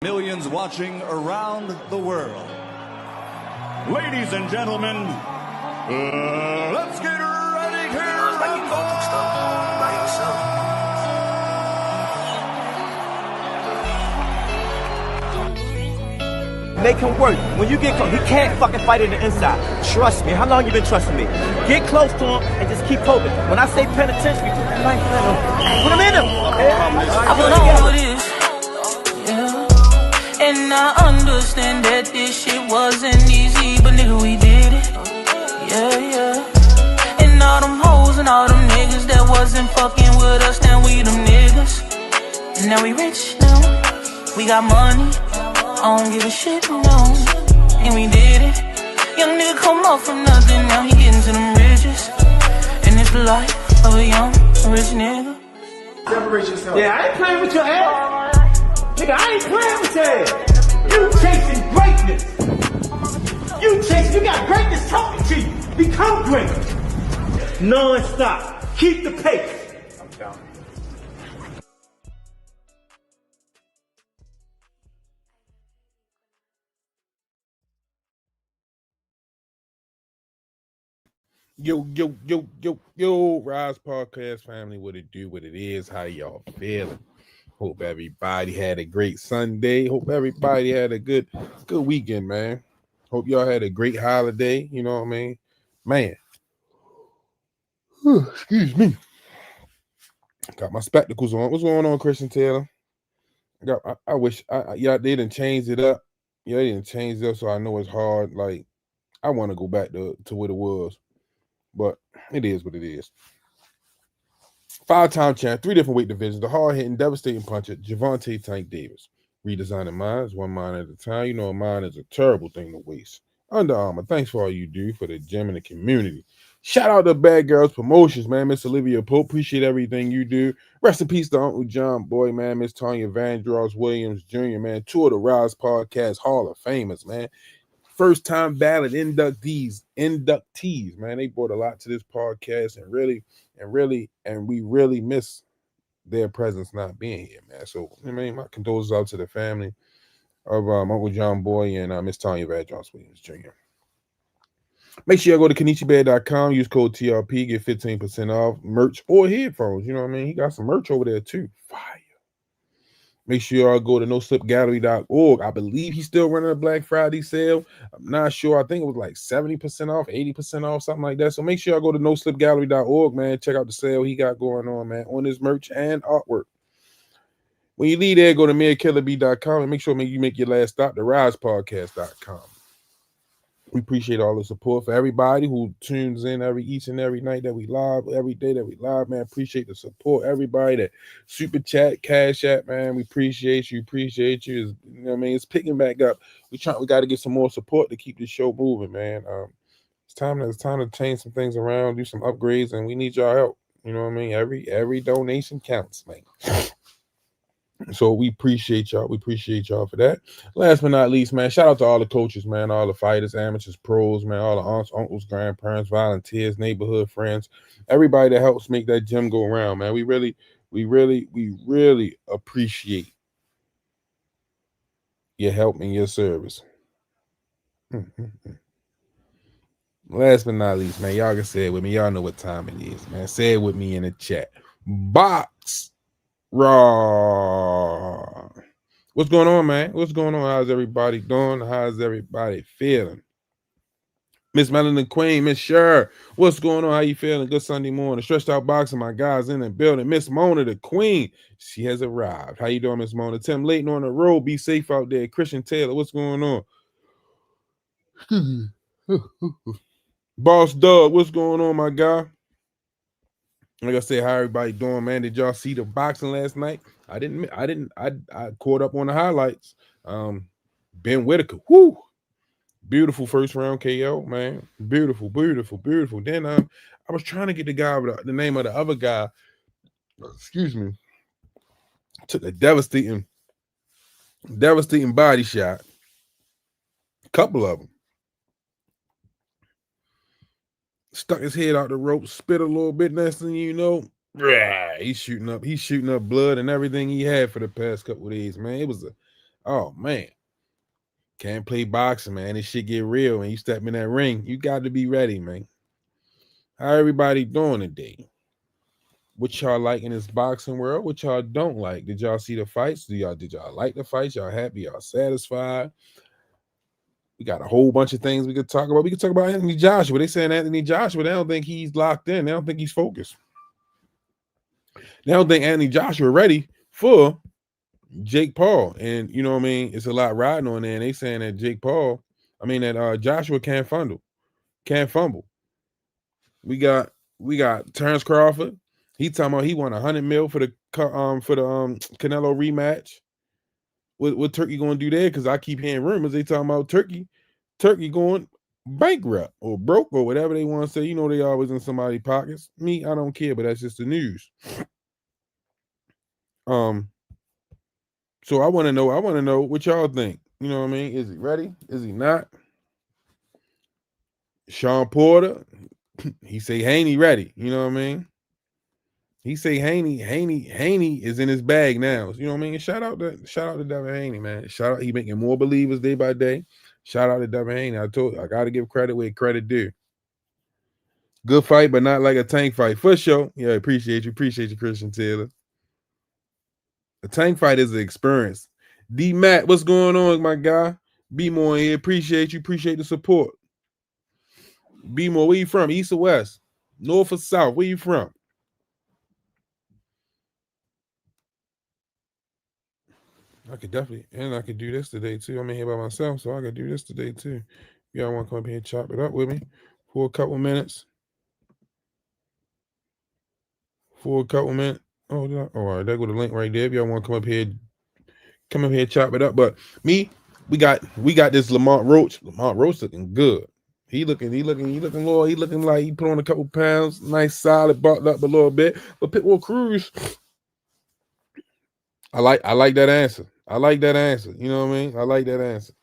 Millions watching around the world. Ladies and gentlemen, let's get ready to rumble! Make him work. When you get close, he can't fucking fight in the inside. Trust me. How long you been trusting me? Get close to him and just keep poking. When I say penitentiary, put that knife in him. Put him in him. I put him together. And I understand that this shit wasn't easy, but nigga, we did it. Yeah, yeah. And all them hoes and all them niggas that wasn't fucking with us, now we them niggas. And now we rich now. We got money. I don't give a shit, no. And we did it. Young nigga come up from nothing, now he getting to them riches. And it's the life of a young rich nigga. Separate yourself. Yeah, I ain't playing with your ass. Nigga, I ain't playing with your ass. You chasing greatness. You got greatness talking to you. Become great. Non-stop. Keep the pace. I'm down. Yo, Rize Podcast family, what it do, what it is, how y'all feeling? Hope everybody had a great Sunday. Hope everybody had a good weekend, man. Hope y'all had a great holiday, you know what I mean? Man. Excuse me. Got my spectacles on. What's going on, Christian Taylor? I wish they didn't change it up. Yeah, they didn't change it up, so I know it's hard. Like, I want to go back to what it was. But it is what it is. 5-time champ, 3 different weight divisions, the hard-hitting, devastating puncher, Gervonta Tank Davis. Redesigning minds, one mind at a time. You know, a mind is a terrible thing to waste. Under Armour, thanks for all you do for the gym and the community. Shout out to Bad Girls Promotions, man. Miss Olivia Pope, appreciate everything you do. Rest in peace to Uncle John Boy, man. Miss Tanya Vandross Williams Jr., man. 2 of the Rize Podcast Hall of Famers, man. First-time ballot inductees, man. They brought a lot to this podcast, and we really miss their presence not being here, man. So, I mean, my condolences out to the family of Uncle John Boy and Miss Tanya Vandross Williams Jr. Make sure you go to KenichiBear.com, use code TRP, get 15% off merch or headphones. You know what I mean? He got some merch over there too. Fire. Make sure y'all go to noslipgallery.org. I believe he's still running a Black Friday sale. I'm not sure. I think it was like 70% off, 80% off, something like that. So make sure y'all go to noslipgallery.org, man. Check out the sale he got going on, man, on his merch and artwork. When you leave there, go to mayorkillerb.com and make sure you make your last stop to risepodcast.com. We appreciate all the support for everybody who tunes in each and every night that we live, every day that we live, man. Appreciate the support. Everybody that super chat, cash app, man. We appreciate you. You know what I mean? It's picking back up. We got to get some more support to keep this show moving, man. It's time to change some things around, do some upgrades, and we need y'all help. You know what I mean? Every donation counts, man. So we appreciate y'all. We appreciate y'all for that. Last but not least, man, shout out to all the coaches, man, all the fighters, amateurs, pros, man, all the aunts, uncles, grandparents, volunteers, neighborhood friends, everybody that helps make that gym go around, man. We really appreciate your help and your service. Last but not least, man, y'all can say it with me. Y'all know what time it is, man. Say it with me in the chat. Box Raw. What's going on, man? What's going on? How's everybody doing? How's everybody feeling? Miss Melanie Queen, Miss Sher, what's going on? How you feeling? Good Sunday morning. Stretched out boxing, my guys in the building. Miss Mona, the Queen, she has arrived. How you doing, Miss Mona? Tim Layton on the road. Be safe out there. Christian Taylor, what's going on? Boss Doug, what's going on, my guy? Like I said, how everybody doing, man? Did y'all see the boxing last night? I caught up on the highlights. Ben Whittaker, whoo, beautiful first round KO, man. Beautiful. Then I was trying to get the name of the other guy. Excuse me. Took a devastating body shot. A couple of them. Stuck his head out the rope, spit a little bit. Next thing you know, he's shooting up blood and everything he had for the past couple of days, man. Oh man. Can't play boxing, man. This shit get real when you step in that ring. You got to be ready, man. How everybody doing today? What y'all like in this boxing world? What y'all don't like? Did y'all see the fights? Did y'all like the fights? Y'all happy? Y'all satisfied? We got a whole bunch of things we could talk about. We could talk about Anthony Joshua. They saying Anthony Joshua, they don't think he's locked in. They don't think he's focused. They don't think Anthony Joshua ready for Jake Paul. And you know what I mean? It's a lot riding on there. And they saying that that Joshua can't fumble. We got Terrence Crawford. He talking about he won $100 million for the Canelo rematch. What Turkey gonna do there? Because I keep hearing rumors they talking about Turkey going bankrupt or broke or whatever they want to say. You know they always in somebody's pockets. Me, I don't care, but that's just the news. So I want to know what y'all think. You know what I mean? Is he ready? Is he not? Sean Porter, he say Haney ready. You know what I mean? He say Haney is in his bag now. You know what I mean? Shout out to Devin Haney, man. Shout out, he making more believers day by day. Shout out to Devin Haney. I gotta give credit where credit due. Good fight, but not like a Tank fight. For sure. Yeah, appreciate you, Christian Taylor. A Tank fight is an experience. D Matt, what's going on, my guy? Be more in here. Appreciate you. Appreciate the support. Be more. Where you from? East or west? North or south? Where you from? I could definitely, and I could do this today too. I'm in here by myself, so I could do this today too. Y'all want to come up here and chop it up with me for a couple minutes? Oh, all right, there go the link right there. If y'all want to come up here and chop it up. But me, we got this Lamont Roach. Lamont Roach looking good. He looking loyal. He looking like he put on a couple pounds, nice, solid, bulked up a little bit. But Pitbull Cruz, I like that answer. I like that answer. You know what I mean? I like that answer.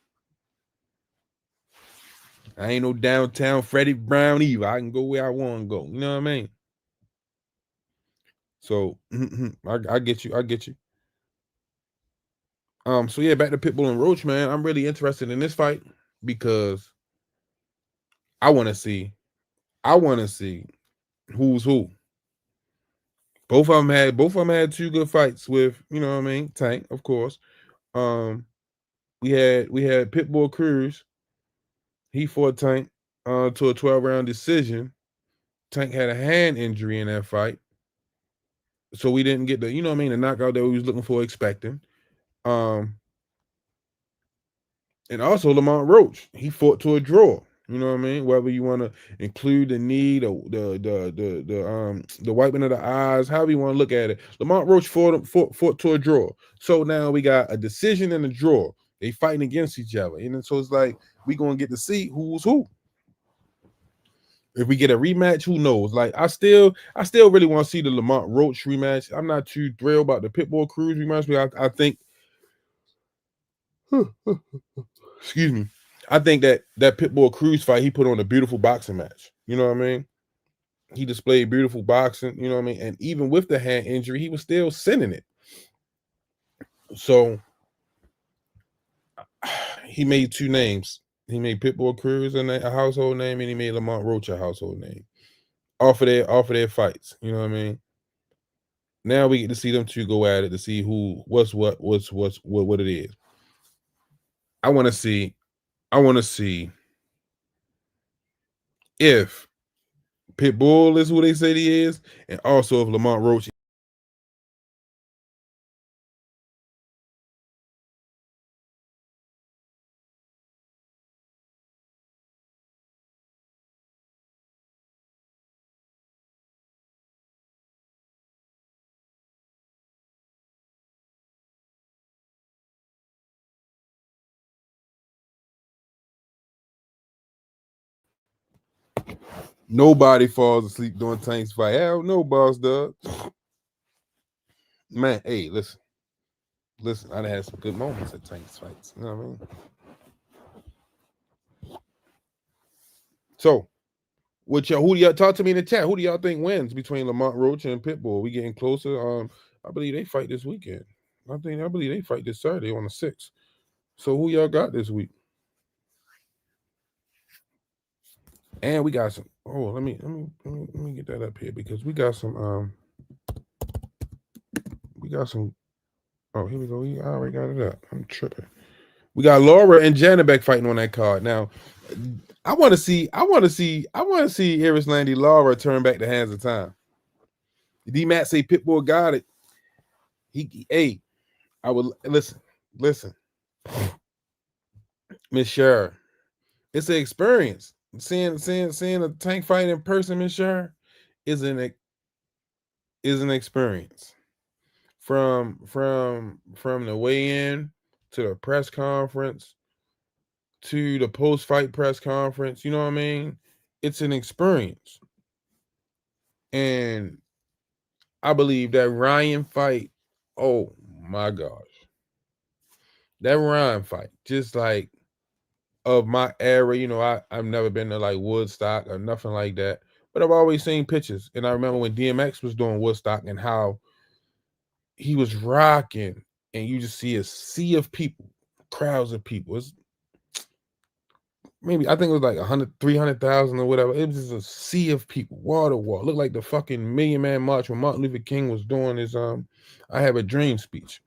I ain't no downtown Freddie Brown either. I can go where I want to go. You know what I mean? So I get you. So yeah, back to Pitbull and Roach, man. I'm really interested in this fight because I want to see who's who. Both of them had two good fights with, you know what I mean, Tank, of course. We had Pitbull Cruz. He fought Tank to a 12-round decision. Tank had a hand injury in that fight, so we didn't get the, you know what I mean, the knockout that we was looking for, expecting. And also Lamont Roach, he fought to a draw. You know what I mean? Whether you want to include the knee, the wiping of the eyes, however you want to look at it, Lamont Roach fought to a draw. So now we got a decision and a draw. They fighting against each other, and so it's like we gonna get to see who's who. If we get a rematch, who knows? Like I still really want to see the Lamont Roach rematch. I'm not too thrilled about the Pitbull Cruz rematch, but I think. Excuse me. I think that Pitbull Cruz fight, he put on a beautiful boxing match. You know what I mean? He displayed beautiful boxing, you know what I mean? And even with the hand injury, he was still sending it. So he made two names. He made Pitbull Cruz a household name, and he made Lamont Roach a household name. Off of their fights. You know what I mean? Now we get to see them two go at it to see what's what it is. I want to see if Pitbull is who they say he is, and also if Lamont Roach. Nobody falls asleep during Tank's fight. Hell no, boss does. Man, hey, listen. I done had some good moments at Tank's fights. You know what I mean? So, who do y'all talk to me in the chat? Who do y'all think wins between Lamont Roach and Pitbull? We getting closer. I believe they fight this weekend. I believe they fight this Saturday on the 6th. So who y'all got this week? And we got some. Oh, let me get that up here because we got some. We got some. Oh, here we go. I already got it up. I'm tripping. We got Laura and Janabek fighting on that card. Now, I want to see Iris Landy Laura turn back the hands of time. D Matt say Pitbull got it. Hey, I would listen, Miss Sher. It's an experience. Seeing a tank fight in person, Miss Sher, is an experience. From the weigh-in to the press conference to the post-fight press conference, you know what I mean? It's an experience. And I believe that Ryan fight, oh my gosh. That Ryan fight, just like of my era, you know, I've never been to like Woodstock or nothing like that, but I've always seen pictures. And I remember when DMX was doing Woodstock and how he was rocking, and you just see a sea of people, crowds of people. It's maybe, I think it was like 300,000 or whatever. It was just a sea of people, wall to wall. Looked like the fucking Million Man March when Martin Luther King was doing his I Have a Dream speech.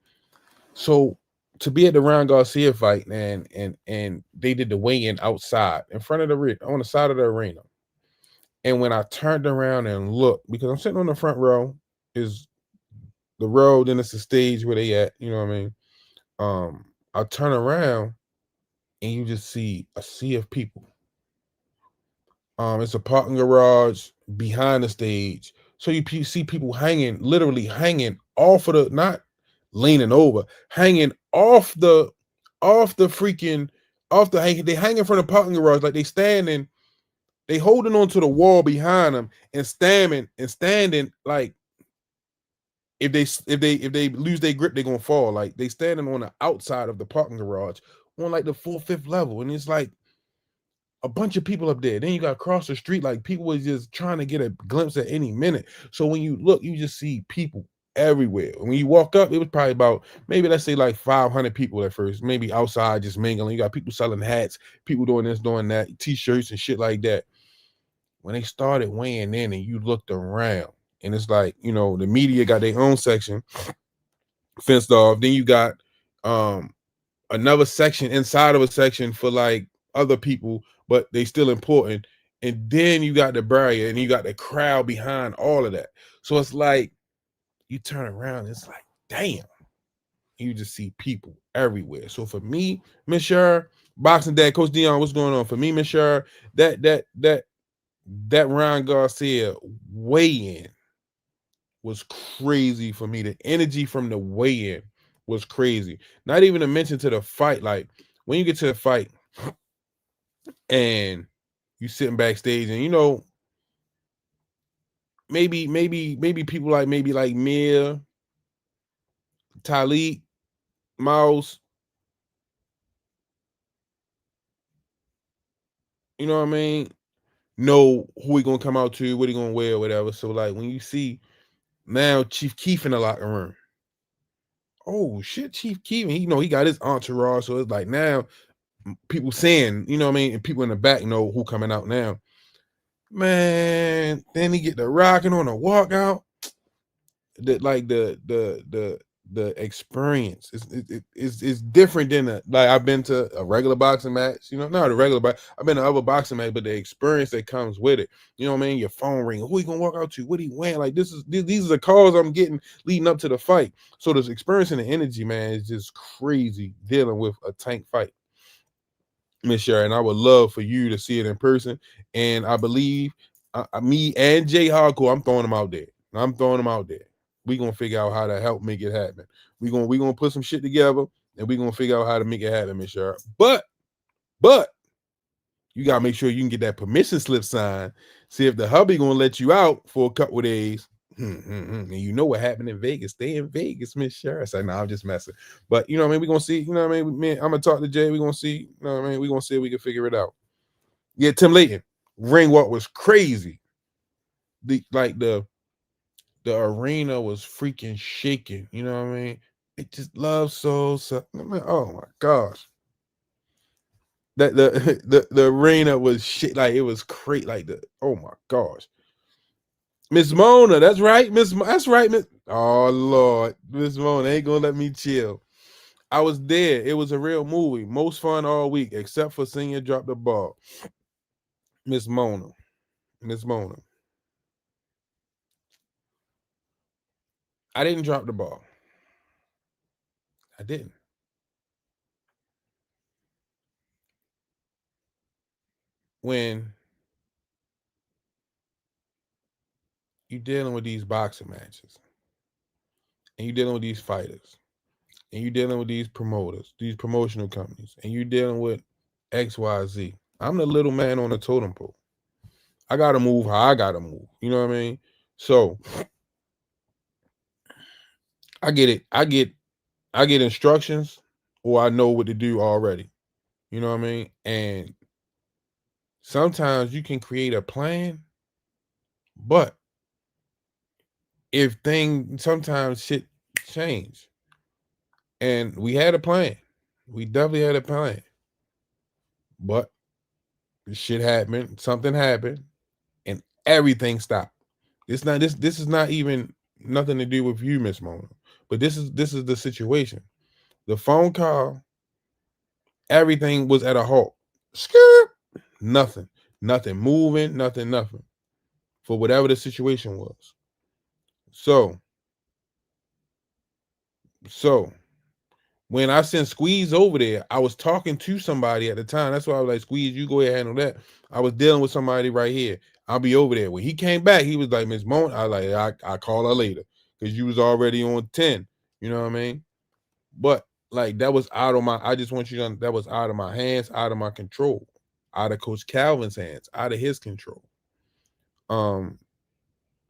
So to be at the Ryan Garcia fight, and they did the weigh-in outside in front of on the side of the arena. And when I turned around and looked, because I'm sitting on the front row, is the road, then it's the stage where they at, you know what I mean? I turn around and you just see a sea of people. It's a parking garage behind the stage. So you see people literally hanging off of the, not leaning over, hanging off the they hanging from the parking garage, like they holding on to the wall behind them and standing like if they lose their grip, they're gonna fall. Like they standing on the outside of the parking garage on like the 4th, 5th level, and it's like a bunch of people up there. Then you got across the street, like people was just trying to get a glimpse at any minute. So when you look, you just see people everywhere. When you walk up, it was probably about, maybe let's say like 500 people at first, maybe outside just mingling. You got people selling hats, people doing this, doing that, t-shirts and shit like that. When they started weighing in and you looked around, and it's like, you know, the media got their own section fenced off. Then you got another section inside of a section for like other people, but they still important. And then you got the barrier and you got the crowd behind all of that. So it's like you turn around, it's like, damn, you just see people everywhere. So for me, Miss Sher, Boxing Dad, Coach Dion, what's going on? For me, Miss Sher, that Ryan Garcia weigh-in was crazy for me. The energy from the weigh-in was crazy. Not even to mention to the fight. Like when you get to the fight and you sitting backstage, and you know, maybe people like Mia, Talib, Mouse, you know what I mean, know who he gonna come out to, what he gonna wear, or whatever. So like when you see now Chief Keef in the locker room, oh shit, Chief Keef, he got his entourage. So it's like now people saying, you know what I mean, and people in the back know who coming out now. Man, then he get the rocking on the walkout. That like the experience is different than like I've been to a regular boxing match, you know, not a regular, but I've been to other boxing match, but the experience that comes with it, you know what I mean? Your phone ringing, who he gonna walk out to? What he wearing? Like these are the calls I'm getting leading up to the fight. So this experience and the energy, man, is just crazy dealing with a tank fight, Miss Sharon. I would love for you to see it in person, and I believe me and Jay Hardcore, I'm throwing them out there. We gonna figure out how to help make it happen. We gonna put some shit together, and we gonna figure out how to make it happen, Miss Sharon. But you gotta make sure you can get that permission slip signed. See if the hubby gonna let you out for a couple of days. And you know what happened in Vegas. Stay in Vegas, Miss Sharon. I said, no, I'm just messing. But you know what I mean? We're gonna see, you know what I mean? Man, I'm gonna talk to Jay. We're gonna see, you know what I mean? We're gonna see if we can figure it out. Yeah, Tim Layton. Ring walk was crazy. The arena was freaking shaking. You know what I mean? It just loves so. I mean, oh my gosh. that the arena was shit. Like it was crazy. Like oh my gosh. Miss Mona, that's right. That's right. Oh Lord, Miss Mona ain't gonna let me chill. I was there. It was a real movie. Most fun all week, except for Senior Drop the Ball. Miss Mona. I didn't drop the ball. I didn't. When you're dealing with these boxing matches, and you're dealing with these fighters, and you're dealing with these promoters, these promotional companies, and you're dealing with XYZ. I'm the little man on the totem pole. I gotta move how I gotta move. You know what I mean? So I get it. I get instructions, or I know what to do already. You know what I mean? And sometimes you can create a plan, but sometimes shit change. And we had a plan. We definitely had a plan. But shit happened, something happened, and everything stopped. This is not even nothing to do with you, Miss Mona. But this is the situation. The phone call, everything was at a halt. Skirt. Nothing moving, nothing. For whatever the situation was. So when I sent Squeeze over there, I was talking to somebody at the time. That's why I was like, Squeeze, you go ahead and handle that. I was dealing with somebody right here. I'll be over there. When he came back, he was like, Miss Mona. I was like, I call her later because you was already on 10. You know what I mean? But like that was out of my. I just want you to know that was out of my hands, out of my control, out of Coach Calvin's hands, out of his control.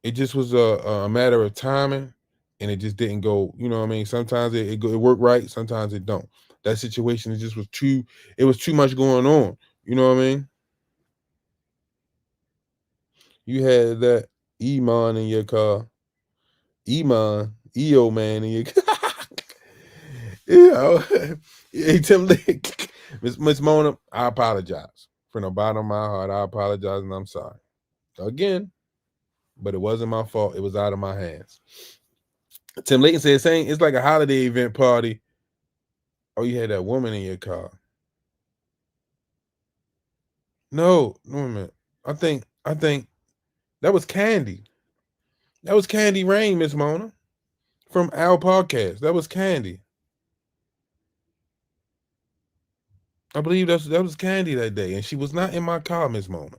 It just was a matter of timing, and it just didn't go. You know what I mean? Sometimes it worked right, sometimes it don't. That situation it just was too. It was too much going on. You know what I mean? You had that Iman in your car, EO man in your car. You know, hey, Tim, Miss Mona, I apologize from the bottom of my heart. I apologize and I'm sorry again, but it wasn't my fault. It was out of my hands. Tim Layton said, saying it's like a holiday event party. Oh, you had that woman in your car. No, wait a minute. I think that was Candy. That was Candy Rain, Miss Mona, from our podcast. That was Candy. I believe that was Candy that day, and she was not in my car, Miss Mona.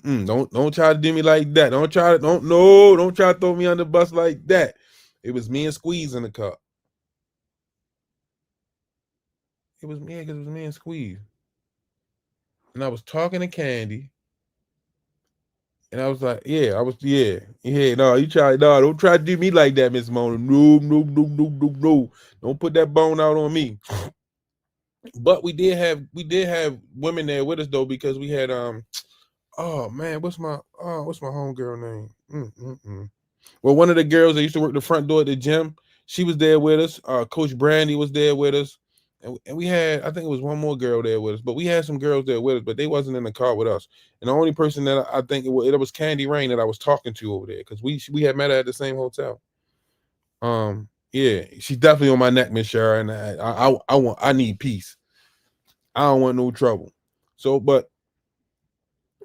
Don't try to do me like that. Don't try to throw me on the bus like that. It was me and Squeeze in the car. It was me, because it was me and Squeeze. And I was talking to Candy. And I was like, no, don't try to do me like that, Miss Mona. No. Don't put that bone out on me. But we did have women there with us though, because we had oh man, what's my homegirl name? Well, one of the girls that used to work the front door at the gym, she was there with us. Coach Brandy was there with us. And we had, I think it was one more girl there with us, but we had some girls there with us, but they wasn't in the car with us. And the only person that I think it was Candy Rain that I was talking to over there, because we had met her at the same hotel. Yeah, she's definitely on my neck, Miss Sharon. I need peace. I don't want no trouble. So, but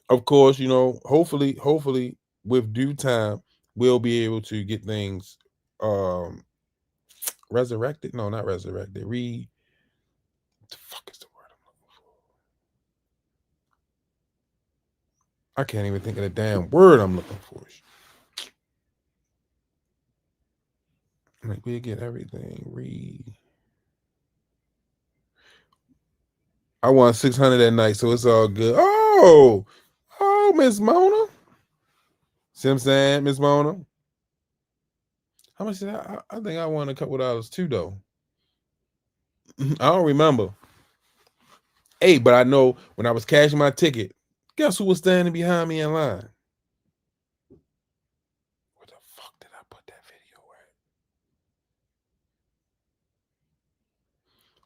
of course, you know, hopefully with due time, we'll be able to get things resurrected. No, not resurrected. The fuck is the word I'm looking for? I can't even think of the damn word I'm looking for. Like we get everything I won 600 that night, so it's all good. Oh, Miss Mona. See what I'm saying, Miss Mona? How much did I think I won a couple dollars too, though. I don't remember. Hey, but I know when I was cashing my ticket, guess who was standing behind me in line? Where the fuck did I put that video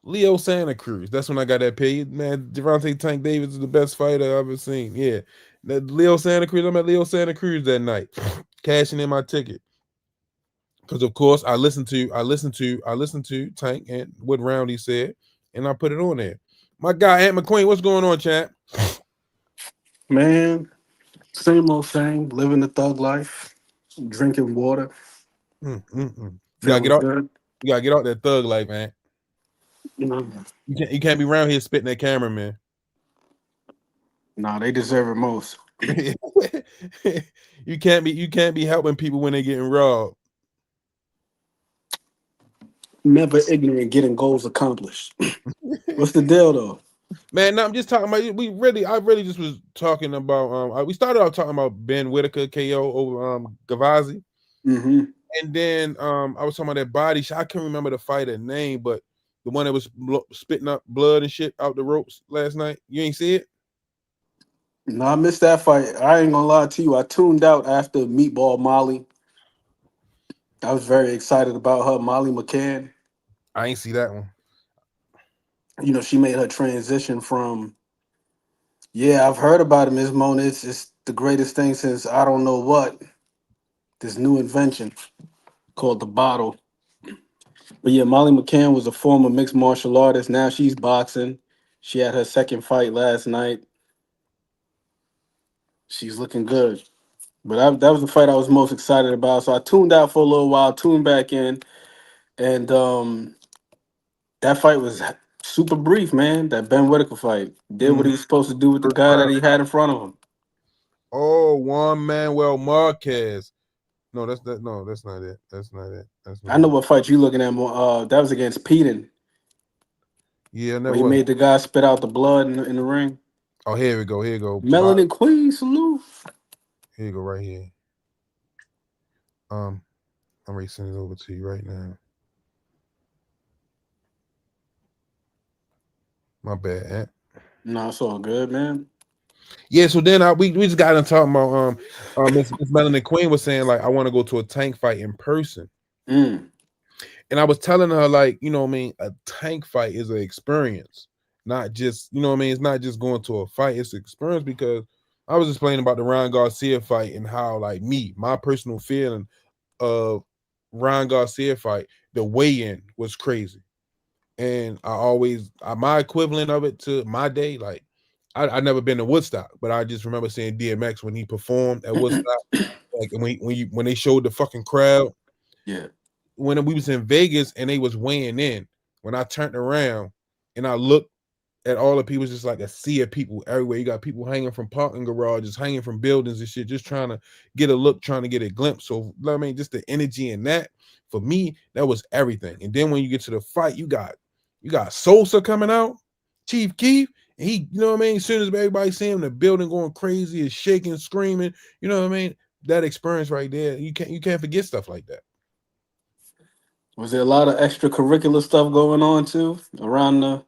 Leo Santa Cruz. That's when I got that paid. Man, Gervonta Tank Davis is the best fighter I've ever seen. Yeah. That Leo Santa Cruz. I'm at Leo Santa Cruz that night, cashing in my ticket. Because of course I listened to Tank and what round he said, and I put it on there. My guy Ant McQueen, what's going on, champ? Man, same old thing. Living the thug life, drinking water, You gotta feeling get out. good. You gotta get out that thug life, man. You know, You can't be around here spitting that camera, man. nah, they deserve it most. you can't be helping people when they're getting robbed. Never ignorant, getting goals accomplished. What's the deal, though? Man, no, I'm just talking about. I really just was talking about. We started out talking about Ben Whittaker KO over Gavazi, Mm-hmm. and then I was talking about that body shot. I can't remember the fighter name, but the one that was spitting up blood and shit out the ropes last night. You ain't see it? No, I missed that fight. I ain't gonna lie to you. I tuned out after Meatball Molly. I was very excited about her, Molly McCann. I ain't see that one. You know, she made her transition from, yeah, I've heard about it, Ms. Mona. It's the greatest thing since I don't know what. This new invention called the bottle. But yeah, Molly McCann was a former mixed martial artist. Now she's boxing. She had her second fight last night. She's looking good. But that was the fight I was most excited about. So I tuned out for a little while, tuned back in, and that fight was super brief, man. That Ben Whittaker fight did what he was supposed to do with the guy that he had in front of him. Oh, Juan Manuel Marquez. No, that's not it. I know what fight you looking at more. That was against Peden. Yeah, Where he made the guy spit out the blood in the ring. Oh, here we go. Here you go. Melanin Queen, salute. Here you go, right here. I'm ready to send it over to you right now. My bad, Ant. No, it's all good, man. Yeah, so then we just got into talking about Miss Melanin Queen was saying like I want to go to a Tank fight in person. Mm. And I was telling her, like, you know what I mean, a Tank fight is an experience, not just, you know what I mean, it's not just going to a fight, it's an experience. Because I was explaining about the Ryan Garcia fight and how, like, my personal feeling of Ryan Garcia fight, the weigh-in was crazy. And my equivalent of it to my day, like, I never been to Woodstock, but I just remember seeing DMX when he performed at Woodstock, like when they showed the fucking crowd. Yeah. When we was in Vegas and they was weighing in, when I turned around and I looked at all the people, just like a sea of people everywhere. You got people hanging from parking garages, hanging from buildings and shit, just trying to get a look, trying to get a glimpse. So, I mean, just the energy in that, for me, that was everything. And then when you get to the fight, you got Sosa coming out, Chief Keef, and he, you know what I mean? As soon as everybody see him, the building going crazy, is shaking, screaming, you know what I mean? That experience right there, you can't forget stuff like that. Was there a lot of extracurricular stuff going on too around the?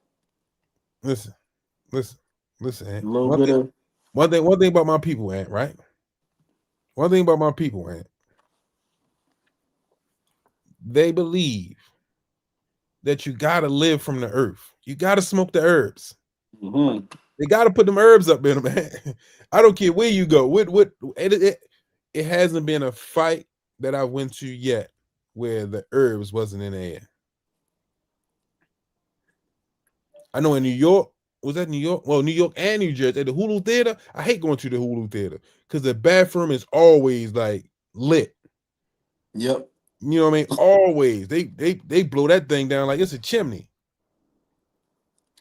Listen. A little bit of one thing about my people, Ant, right? One thing about my people, Ant, they believe that you gotta live from the earth. You gotta smoke the herbs. Mm-hmm. They gotta put them herbs up in them, man. I don't care where you go. It hasn't been a fight that I went to yet where the herbs wasn't in the air. I know in New York, was that New York? Well, New York and New Jersey, at the Hulu Theater. I hate going to the Hulu Theater because the bathroom is always like lit. Yep. You know what I mean? Always. They blow that thing down like it's a chimney.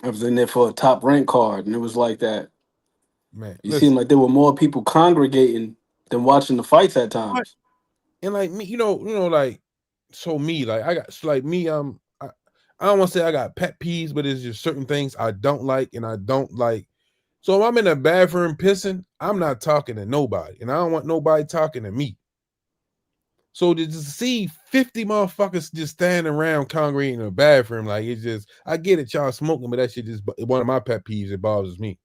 I was in there for a top rank card, and it was like that. Man, it seemed like there were more people congregating than watching the fights at times. And like me, you know, like, so me, like I got, so like me, I don't want to say I got pet peeves, but it's just certain things I don't like and I don't like. So if I'm in the bathroom pissing, I'm not talking to nobody, and I don't want nobody talking to me. So to just see 50 motherfuckers just standing around congregating in the bathroom, like, it's just, I get it, y'all smoking, but that shit just one of my pet peeves. It bothers me.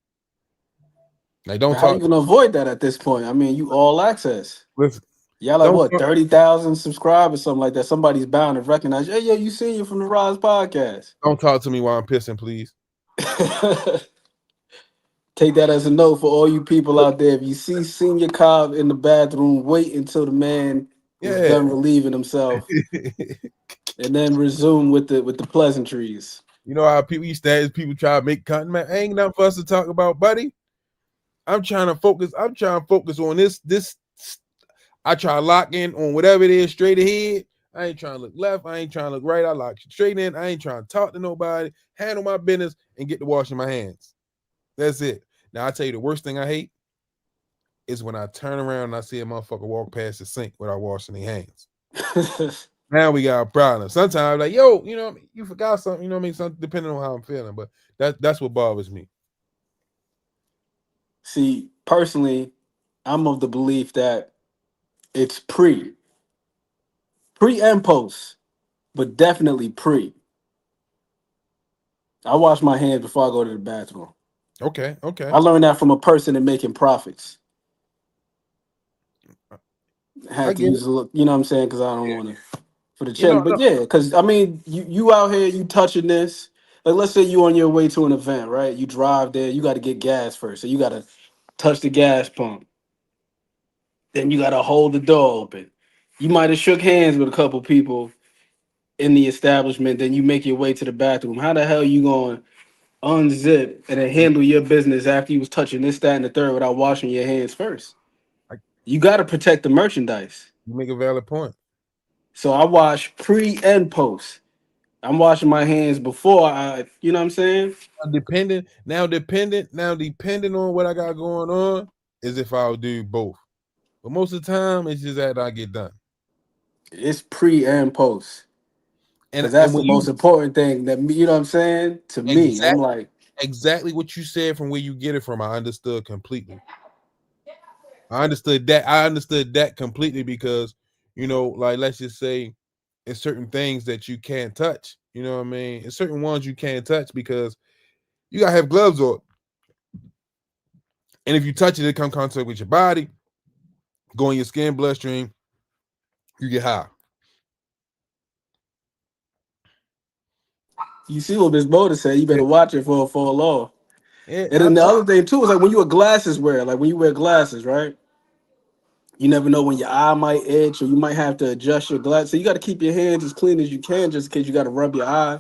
Like, don't How talk. you gonna avoid that at this point? I mean, you all access. Listen, Y'all like what, 30,000 subscribers, something like that. Somebody's bound to recognize. Hey, yo, you seen you from the Rize podcast. Don't talk to me while I'm pissing, please. Take that as a note for all you people out there. If you see Senior Cobb in the bathroom, wait until the man is done relieving himself, and then resume with the pleasantries. You know how people used to have people try to make content, man. Ain't nothing for us to talk about, buddy. I'm trying to focus on this. I try to lock in on whatever it is straight ahead. I ain't trying to look left. I ain't trying to look right. I lock straight in. I ain't trying to talk to nobody, handle my business, and get to washing my hands. That's it. Now, I tell you, the worst thing I hate is when I turn around and I see a motherfucker walk past the sink without washing their hands. Now we got a problem. Sometimes, like, yo, you know, you forgot something, you know what I mean? Something, depending on how I'm feeling, but that's what bothers me. See, personally, I'm of the belief that it's pre and post, but definitely pre. I wash my hands before I go to the bathroom. Okay. I learned that from a person in making profits. I had to use a look, you know what I'm saying? Because I don't want to for the chin. But yeah, because I mean, you out here, you touching this. Like, let's say you on your way to an event, right? You drive there, you got to get gas first. So you got to touch the gas pump. Then you got to hold the door open. You might have shook hands with a couple people in the establishment. Then you make your way to the bathroom. How the hell you going to unzip and then handle your business after you was touching this, that, and the third without washing your hands first? You got to protect the merchandise. You make a valid point. So I wash pre and post. I'm washing my hands before I, you know what I'm saying? Depending on what I got going on is if I'll do both. But most of the time, it's just that I get done. It's pre and post. And that's the most important thing that, you know what I'm saying? To me, I'm like. Exactly what you said from where you get it from. I understood completely. I understood that completely because, you know, like, let's just say it's certain things that you can't touch. You know what I mean? It's certain ones you can't touch because you gotta have gloves on. And if you touch it, it come contact with your body, go in your skin, bloodstream, you get high. You see what Miss Boda said, you better watch it for a law. Yeah, and then the other thing too is like when you a glasses wearer, like when you wear glasses, right? You never know when your eye might itch or you might have to adjust your glass. So you got to keep your hands as clean as you can just in case you got to rub your eye.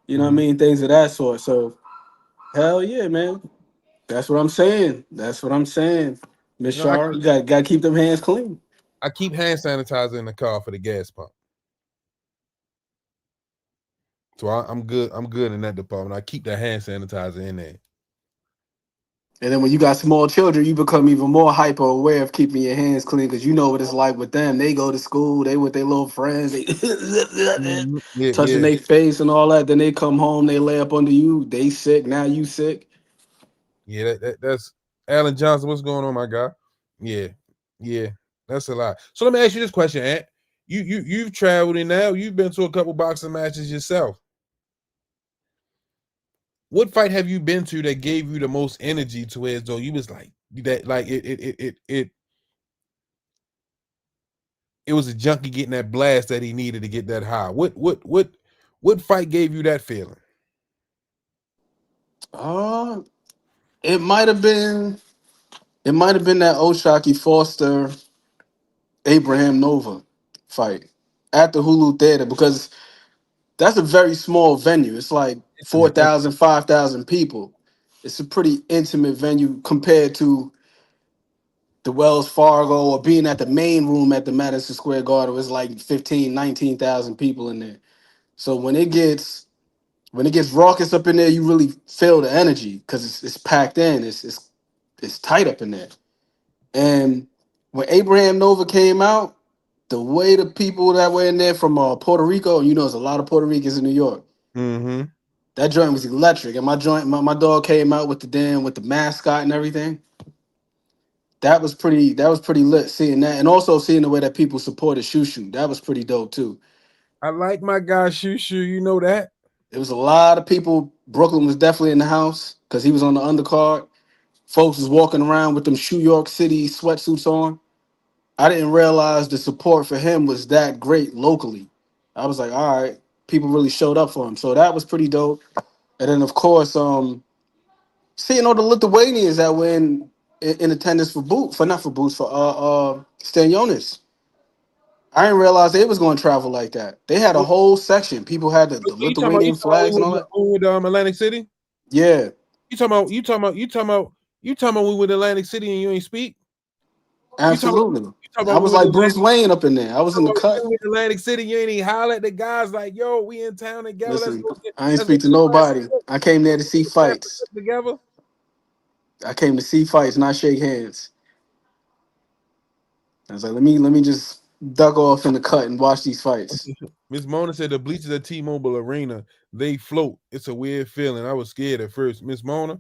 You know what I mean? Things of that sort. So hell yeah, man. That's what I'm saying. Miss Shar, you got to keep them hands clean. I keep hand sanitizer in the car for the gas pump. So I'm good. I'm good in that department. I keep the hand sanitizer in there. And then when you got small children, you become even more hyper aware of keeping your hands clean because you know what it's like with them. They go to school, they with their little friends, they touching their face and all that. Then they come home, they lay up under you. They sick, now you sick. Yeah, that's Alan Johnson. What's going on, my guy? Yeah, that's a lot. So let me ask you this question, Ant. You've traveled in now. You've been to a couple boxing matches yourself. What fight have you been to that gave you the most energy to where as though you was like that, like it was a junkie getting that blast that he needed to get that high? What fight gave you that feeling? It might have been that Oshaki Foster Abraham Nova fight at the Hulu Theater because that's a very small venue. It's like 4,000, 5,000 people. It's a pretty intimate venue compared to the Wells Fargo or being at the main room at the Madison Square Garden. It was like 15, 19,000 people in there. So when it gets raucous up in there, you really feel the energy because it's packed in. It's tight up in there. And when Abraham Nova came out, the way the people that were in there from Puerto Rico, you know, there's a lot of Puerto Ricans in New York. Mm-hmm. That joint was electric, and my dog came out with the mascot and everything. That was pretty lit seeing that, and also seeing the way that people supported Shushu. That was pretty dope too. I like my guy Shushu. You know that. It was a lot of people. Brooklyn was definitely in the house because he was on the undercard. Folks was walking around with them Shoe York City sweatsuits on. I didn't realize the support for him was that great locally. I was like, all right, people really showed up for him. So that was pretty dope. And then of course, seeing all the Lithuanians that were in attendance for not for boots, for Stanionis. I didn't realize they was going to travel like that. They had a whole section. People had the You Lithuanian flags and all that. talking about Atlantic City? Yeah, You talking about we with Atlantic City and you ain't speak? absolutely. You talking I about we was with like Bruce Atlantic Wayne up in there. I was in the cut. Atlantic City, you ain't even holler at the guys like, yo, we in town together. Listen, I ain't Let's go speak to get nobody. I came there to see fights. together. I came to see fights, not shake hands. I was like, let me just duck off in the cut and watch these fights. Miss Mona said the bleachers at T-Mobile Arena, they float. It's a weird feeling. I was scared at first. Miss Mona,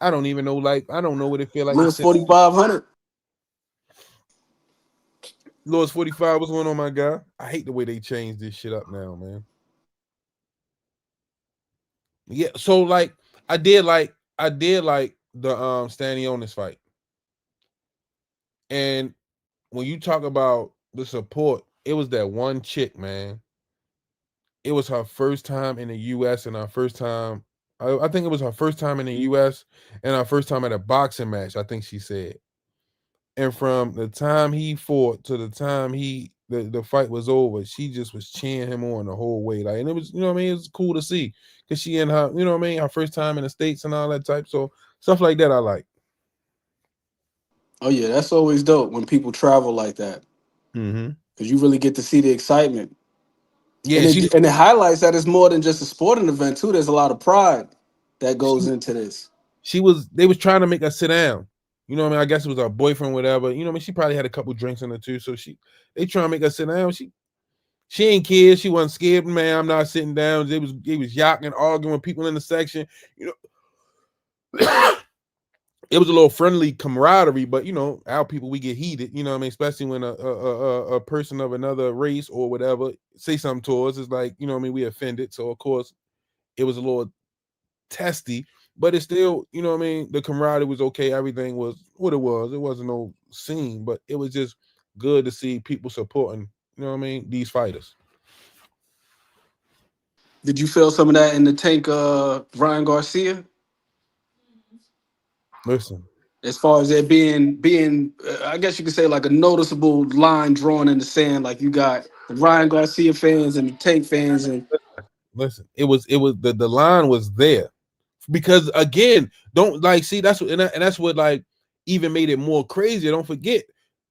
I don't even know, I don't know what it feel like to Lewis sit. 4,500. Lewis 45, what's going on, my guy? I hate the way they changed this shit up now, man. Yeah, so I did like the standing on this fight. And when you talk about the support, it was that one chick, man. It was her first time in the US and her first time. I think it was her first time in the US and her first time at a boxing match, I think she said. And from the time he fought to the time the fight was over, she just was cheering him on the whole way. And it was, you know what I mean? It was cool to see because she and her, you know what I mean? Her first time in the States and all that type. So stuff like that I like. Oh yeah, that's always dope when people travel like that Mm-hmm. because you really get to see the excitement. Yeah, And it highlights that it's more than just a sporting event too. There's a lot of pride that goes into this. they was trying to make her sit down. You know what I mean? I guess it was her boyfriend, whatever. You know what I mean? She probably had a couple drinks in her too. So they trying to make her sit down. She ain't cared. She wasn't scared, man. I'm not sitting down. They was yakking, arguing with people in the section. You know, it was a little friendly camaraderie, but you know, our people, we get heated. You know what I mean? Especially when a person of another race or whatever say something to us, it's like, you know what I mean? We offended. So of course, it was a little testy, but it's still, you know what I mean? The camaraderie was okay. Everything was what it was. It wasn't no scene, but it was just good to see people supporting, you know what I mean, these fighters. Did you feel some of that in the tank, Ryan Garcia? Listen, As far as it being, I guess you could say like a noticeable line drawn in the sand. Like you got the Ryan Garcia fans and the tank fans, and listen. It was the line was there because again, don't see that's what and that's what even made it more crazy. Don't forget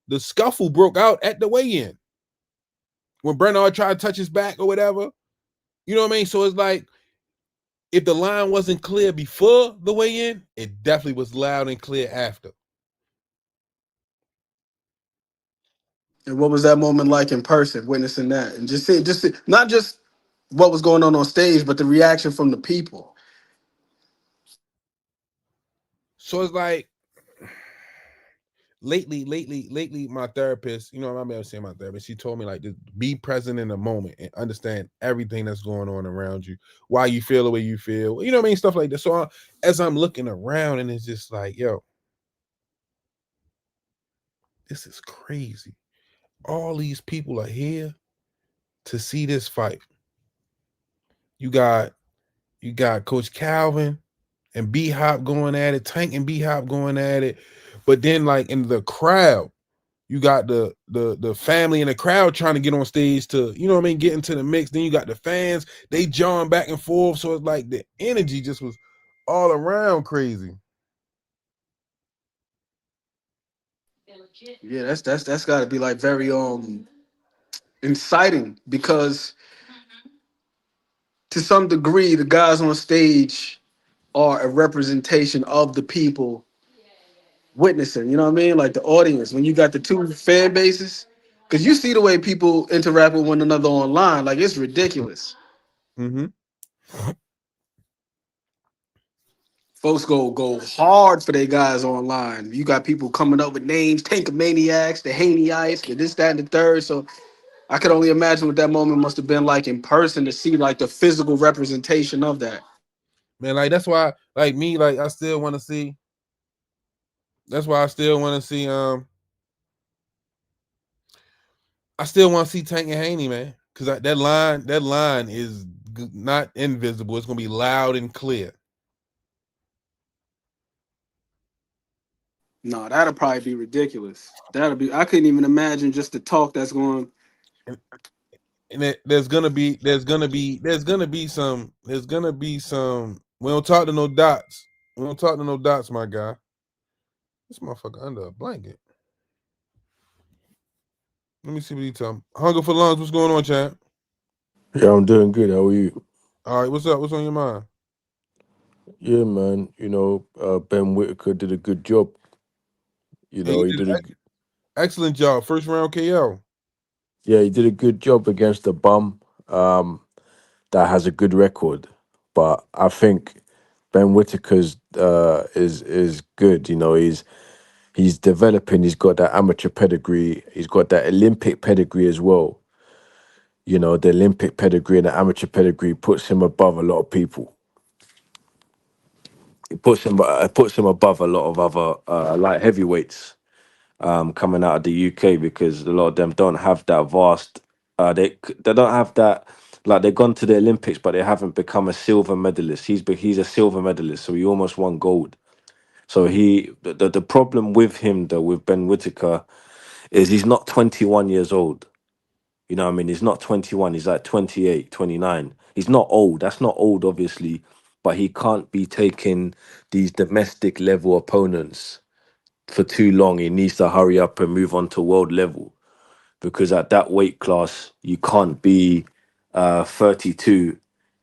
the scuffle broke out at the weigh-in when Bernard tried to touch his back or whatever. You know what I mean? So it's like, if the line wasn't clear before the weigh-in, it definitely was loud and clear after. what was that moment like in person, witnessing that, and just not just what was going on stage, but the reaction from the people. So it's like lately, my therapist, you know, I'm never saying my therapist, she told me just be present in the moment and understand everything that's going on around you, why you feel the way you feel, you know what I mean, stuff like that. So as I'm looking around, and it's just like, yo, this is crazy. All these people are here to see this fight. You got Coach Calvin and B Hop going at it, Tank and B Hop going at it, but then in the crowd, you got the family in the crowd trying to get on stage to, you know what I mean, get into the mix. Then you got the fans, they jawing back and forth. So it's like the energy just was all around crazy. Yeah, that's got to be very inciting because to some degree the guys on stage are a representation of the people witnessing. You know what I mean? Like the audience. When you got the two fan bases, because you see the way people interact with one another online, it's ridiculous. Mm-hmm. Folks go hard for their guys online. You got people coming up with names, Tankamaniacs, the Haney-ites, the this, that, and the third. So I could only imagine what that moment must have been like in person to see the physical representation of that. Man, that's why, me, I still want to see. That's why I still want to see I still want to see Tank and Haney, man, because that line is not invisible. It's gonna be loud and clear. No, that'll probably be ridiculous. That'll be. I couldn't even imagine just the talk that's going. And there's gonna be some. We don't talk to no dots. We don't talk to no dots, my guy. This motherfucker under a blanket. Let me see what he tell me. Hunger for Lungs. What's going on, champ? Yeah, I'm doing good. How are you? All right, what's up? What's on your mind? Yeah, man. Ben Whittaker did a good job. You Yeah, know, he he did did an excellent job. First round KO. he did a good job against a bum that has a good record. But I think Ben Whittaker's is good. You know, he's developing. He's got that amateur pedigree. He's got that Olympic pedigree as well. You know, the Olympic pedigree and the amateur pedigree puts him above a lot of people. It puts him above a lot of other light heavyweights coming out of the UK, because a lot of them don't have that vast. They don't have that. Like, they've gone to the Olympics, but they haven't become a silver medalist. He's a silver medalist, so he almost won gold. So the problem with him though, with Ben Whittaker, is he's not 21 years old. You know what I mean? He's not 21. He's like 28, 29. He's not old. That's not old, obviously, but he can't be taking these domestic level opponents for too long. He needs to hurry up and move on to world level, because at that weight class, you can't be 32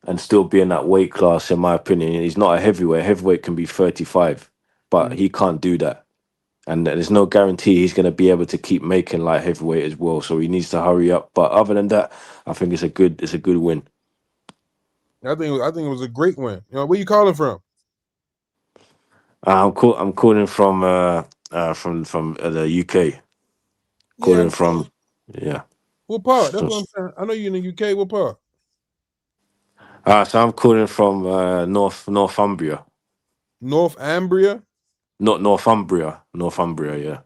and still be in that weight class, in my opinion. He's not a heavyweight. Heavyweight can be 35, but he can't do that. And there's no guarantee he's going to be able to keep making light heavyweight as well. So he needs to hurry up. But other than that, I think it's a good win. I think it was a great win. You know, where you calling from? I'm calling from the UK. Yeah, Calling from yeah. what part? That's what I'm saying. I know you're in the UK. What part? So I'm calling from Northumbria. Northumbria. Not Northumbria. Northumbria, yeah.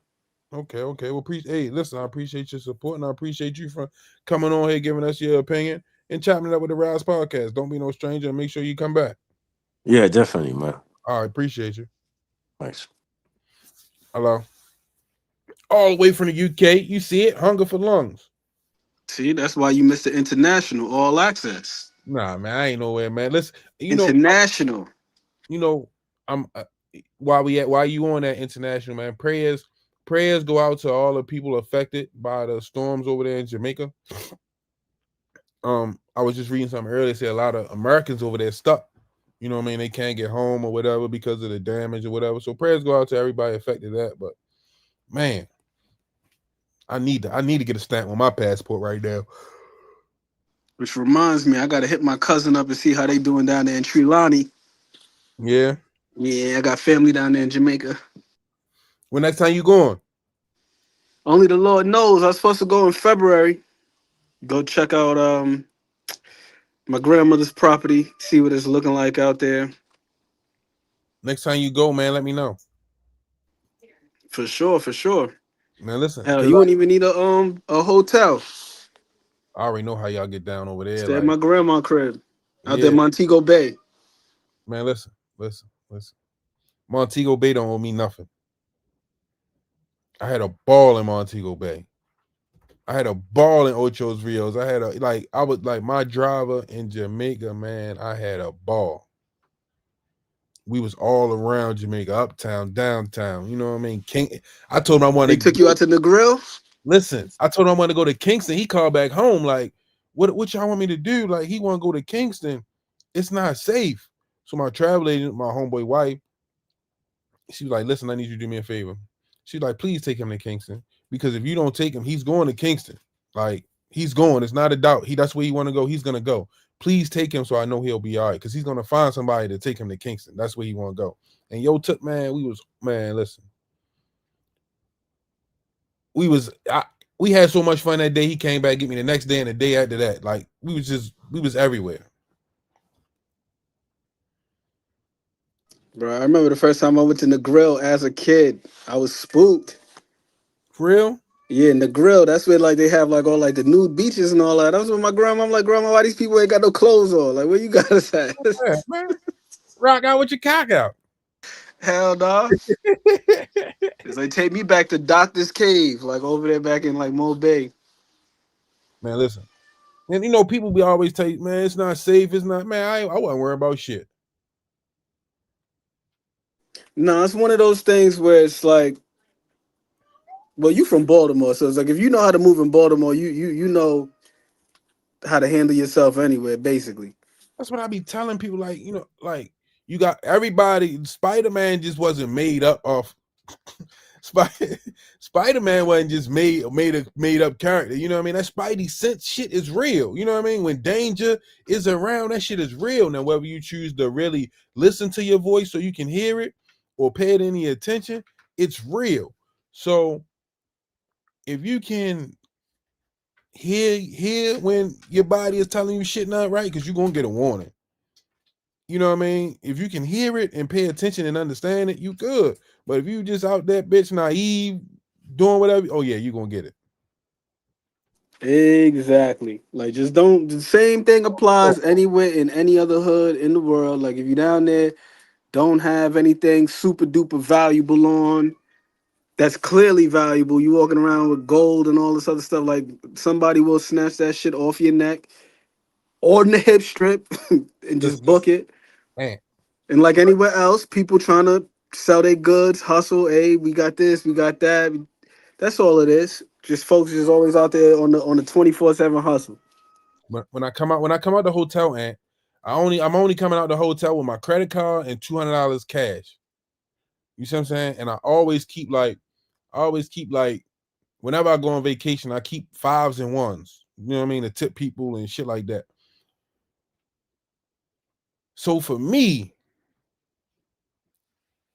Okay. Well, hey, listen, I appreciate your support, and I appreciate you for coming on here, giving us your opinion, and chopping it up with the Rize podcast. Don't be no stranger, and make sure you come back. Yeah, definitely, man. All right, appreciate you. Thanks. Hello. All the way from the UK. You see it? Hunger for Lungs. See, that's why you missed the international all access. Nah, man, I ain't nowhere, man. Listen, International. I'm while you on that international, man. Prayers go out to all the people affected by the storms over there in Jamaica. I was just reading something earlier. Say a lot of Americans over there stuck. You know what I mean? They can't get home or whatever because of the damage or whatever. So prayers go out to everybody affected that. But man, I need to get a stamp on my passport right now. Which reminds me, I gotta hit my cousin up and see how they doing down there in Trelawney. Yeah. Yeah, I got family down there in Jamaica. When next time you going? Only the Lord knows. I was supposed to go in February. Go check out my grandmother's property, see what it's looking like out there. Next time you go, man, let me know. For sure. Man, listen. Hell, you wouldn't even need a hotel. I already know how y'all get down over there. Stay at my grandma's crib out there, Yeah. Montego Bay. Man, listen. Montego Bay don't owe me nothing. I had a ball in Montego Bay. I had a ball in Ocho's Rios. I was like my driver in Jamaica, man. I had a ball. We was all around Jamaica, uptown, downtown. You know what I mean? I told him I wanted. They took you out to the grill. Listen, I told him I wanted to go to Kingston. He called back home like, "What y'all want me to do?" Like he want to go to Kingston. It's not safe. So my travel agent, my homeboy wife, she was like, "Listen, I need you to do me a favor." She's like, "Please take him to Kingston, because if you don't take him, he's going to Kingston. Like he's going. It's not a doubt. That's where he want to go. He's gonna go. Please take him so I know he'll be all right, because he's gonna find somebody to take him to Kingston. That's where he want to go." And took, man. Listen, we had so much fun that day. He came back, get me the next day and the day after that. Like we was everywhere. Bro, I remember the first time I went to the grill as a kid. I was spooked. For real? Yeah, and the grill, that's where like they have like all like the nude beaches and all that. That was with my grandma. I'm like, grandma, why these people ain't got no clothes on? Like, where you got us at? Yeah, man. Rock out with your cock out. Hell no. It's like take me back to Doctor's Cave, like over there back in like Mo Bay. Man, listen. And you know, people be always tell you, man, it's not safe. It's not, man. I wasn't worried about shit. No, it's one of those things where it's like, well, you from Baltimore, so it's like if you know how to move in Baltimore, you know how to handle yourself anywhere, basically. That's what I be telling people. Like, you know, like you got everybody. Spider-Man just wasn't made up of. Spider-Man wasn't just made up character. You know what I mean? That Spidey sense shit is real. You know what I mean? When danger is around, that shit is real. Now, whether you choose to really listen to your voice so you can hear it or pay it any attention, it's real. So if you can hear when your body is telling you shit not right, because you're gonna get a warning. You know what I mean? If you can hear it and pay attention and understand it, you good. But if you just out there bitch naive, doing whatever, oh yeah, you're gonna get it. Exactly. Like just don't the same thing Oh, applies anywhere in any other hood in the world. Like if you down there, don't have anything super duper valuable on. That's clearly valuable. You walking around with gold and all this other stuff. Like somebody will snatch that shit off your neck or in the hip strip and just listen, book it. man. And like anywhere else, people trying to sell their goods, hustle. Hey, we got this, we got that. That's all it is. Just folks is always out there on the 24/7 hustle. But when I come out the hotel, and I'm only coming out the hotel with my credit card and $200 cash. You see what I'm saying? And I always keep like whenever I go on vacation, I keep fives and ones. You know what I mean? To tip people and shit like that. So for me,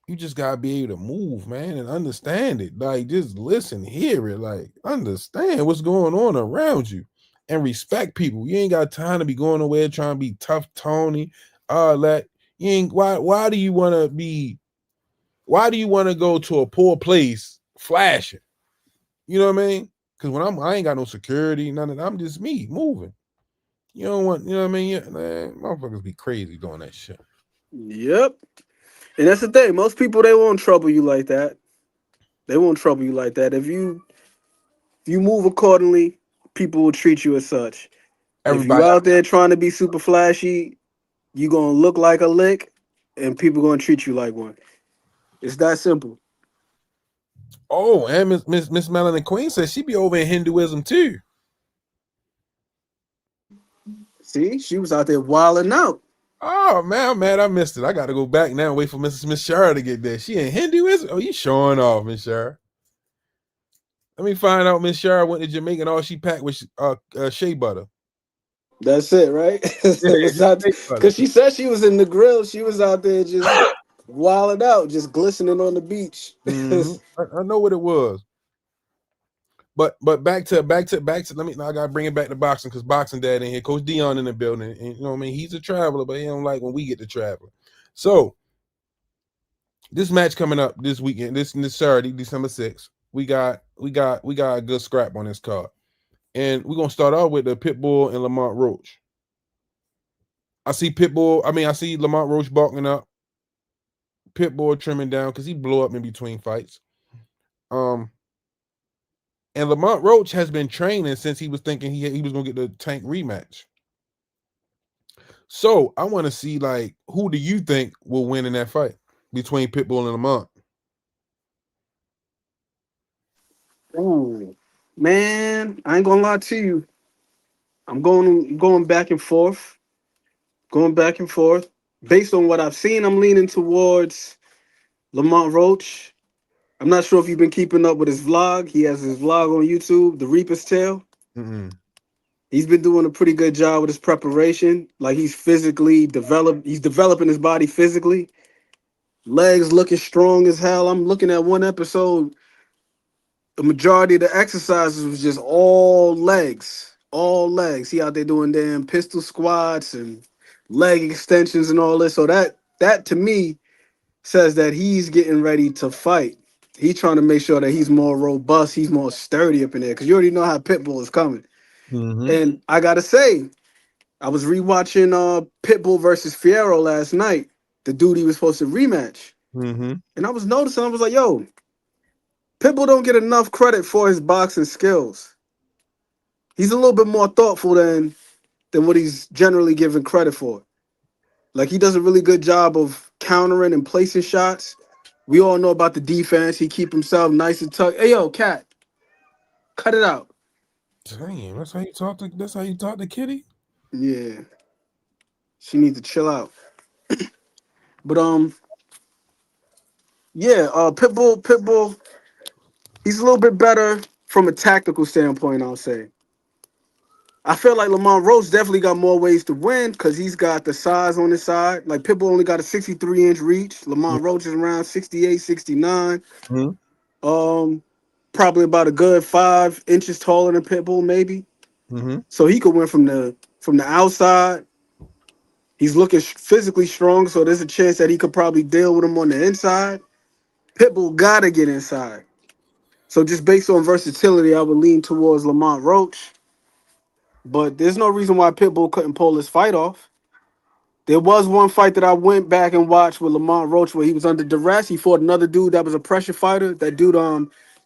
you just gotta be able to move, man, and understand it. Like, just listen, hear it, like understand what's going on around you and respect people. You ain't got time to be going nowhere trying to be tough Tony, all that. You ain't why do you wanna go to a poor place flashing? You know what I mean? Because I ain't got no security, none of that. I'm just me moving. You don't want, you know what I mean? Yeah, man, motherfuckers be crazy doing that shit. Yep. And that's the thing. Most people they won't trouble you like that. They won't trouble you like that. If you move accordingly, people will treat you as such. If you Everybody, out there trying to be super flashy, you gonna look like a lick, and people gonna treat you like one. It's that simple. oh, and Miss Melanie Queen says she be over in Hinduism too. See, she was out there wilding out. Oh man, I missed it. I got to go back now and wait for Mrs. Miss Shara to get there. She in Hinduism? Oh, you showing off, Miss Shara. Let me find out Miss Shara went to Jamaica and all she packed was shea butter. That's it, right? Yeah, Was just out shea butter. because she said she was in the grill. She was out there just wilding out, just glistening on the beach. Mm-hmm. I know what it was. But back to let me now I gotta bring it back to boxing because boxing dad in here, Coach Dion in the building. And you know what I mean, he's a traveler, but he don't like when we get to travel. So this match coming up this weekend, this Saturday, December 6th. We got a good scrap on this card. And we're gonna start off with the Pitbull and Lamont Roach. I see Lamont Roach balking up, Pitbull trimming down because he blew up in between fights. And Lamont Roach has been training since he was thinking he was gonna get the Tank rematch. So I want to see like who do you think will win in that fight between Pitbull and Lamont? Ooh, man, I ain't gonna lie to you. I'm going back and forth, going back and forth. Based on what I've seen, I'm leaning towards Lamont Roach. I'm not sure if you've been keeping up with his vlog. He has his vlog on YouTube, The Reaper's Tale. Mm-mm. He's been doing a pretty good job with his preparation. Like he's physically developed. He's developing his body physically. Legs looking strong as hell. I'm looking at one episode. The majority of the exercises was just all legs. All legs. He out there doing damn pistol squats and leg extensions and all this. So that to me says that he's getting ready to fight. He's trying to make sure that he's more robust, he's more sturdy up in there, because you already know how Pitbull is coming. Mm-hmm. And I gotta say, I was rewatching Pitbull versus Fierro last night, the dude he was supposed to rematch. Mm-hmm. And I was noticing, I was like, yo, Pitbull don't get enough credit for his boxing skills. He's a little bit more thoughtful than what he's generally given credit for. Like, he does a really good job of countering and placing shots. We all know about the defense. He keep himself nice and tucked. Hey, yo, Cat, cut it out. Damn, that's how you talk to. That's how you talk to Kitty. Yeah, she needs to chill out. But yeah, Pitbull, he's a little bit better from a tactical standpoint, I'll say. I feel like Lamont Roach definitely got more ways to win because he's got the size on his side. Like, Pitbull only got a 63-inch reach. Lamont Roach is around 68, 69. Mm-hmm. Probably about a good 5 inches taller than Pitbull, maybe. Mm-hmm. So he could win from the outside. He's looking physically strong, so there's a chance that he could probably deal with him on the inside. Pitbull gotta get inside. So just based on versatility, I would lean towards Lamont Roach. But there's no reason why Pitbull couldn't pull this fight off. There was one fight that I went back and watched with Lamont Roach where he was under duress. He fought another dude that was a pressure fighter. That dude,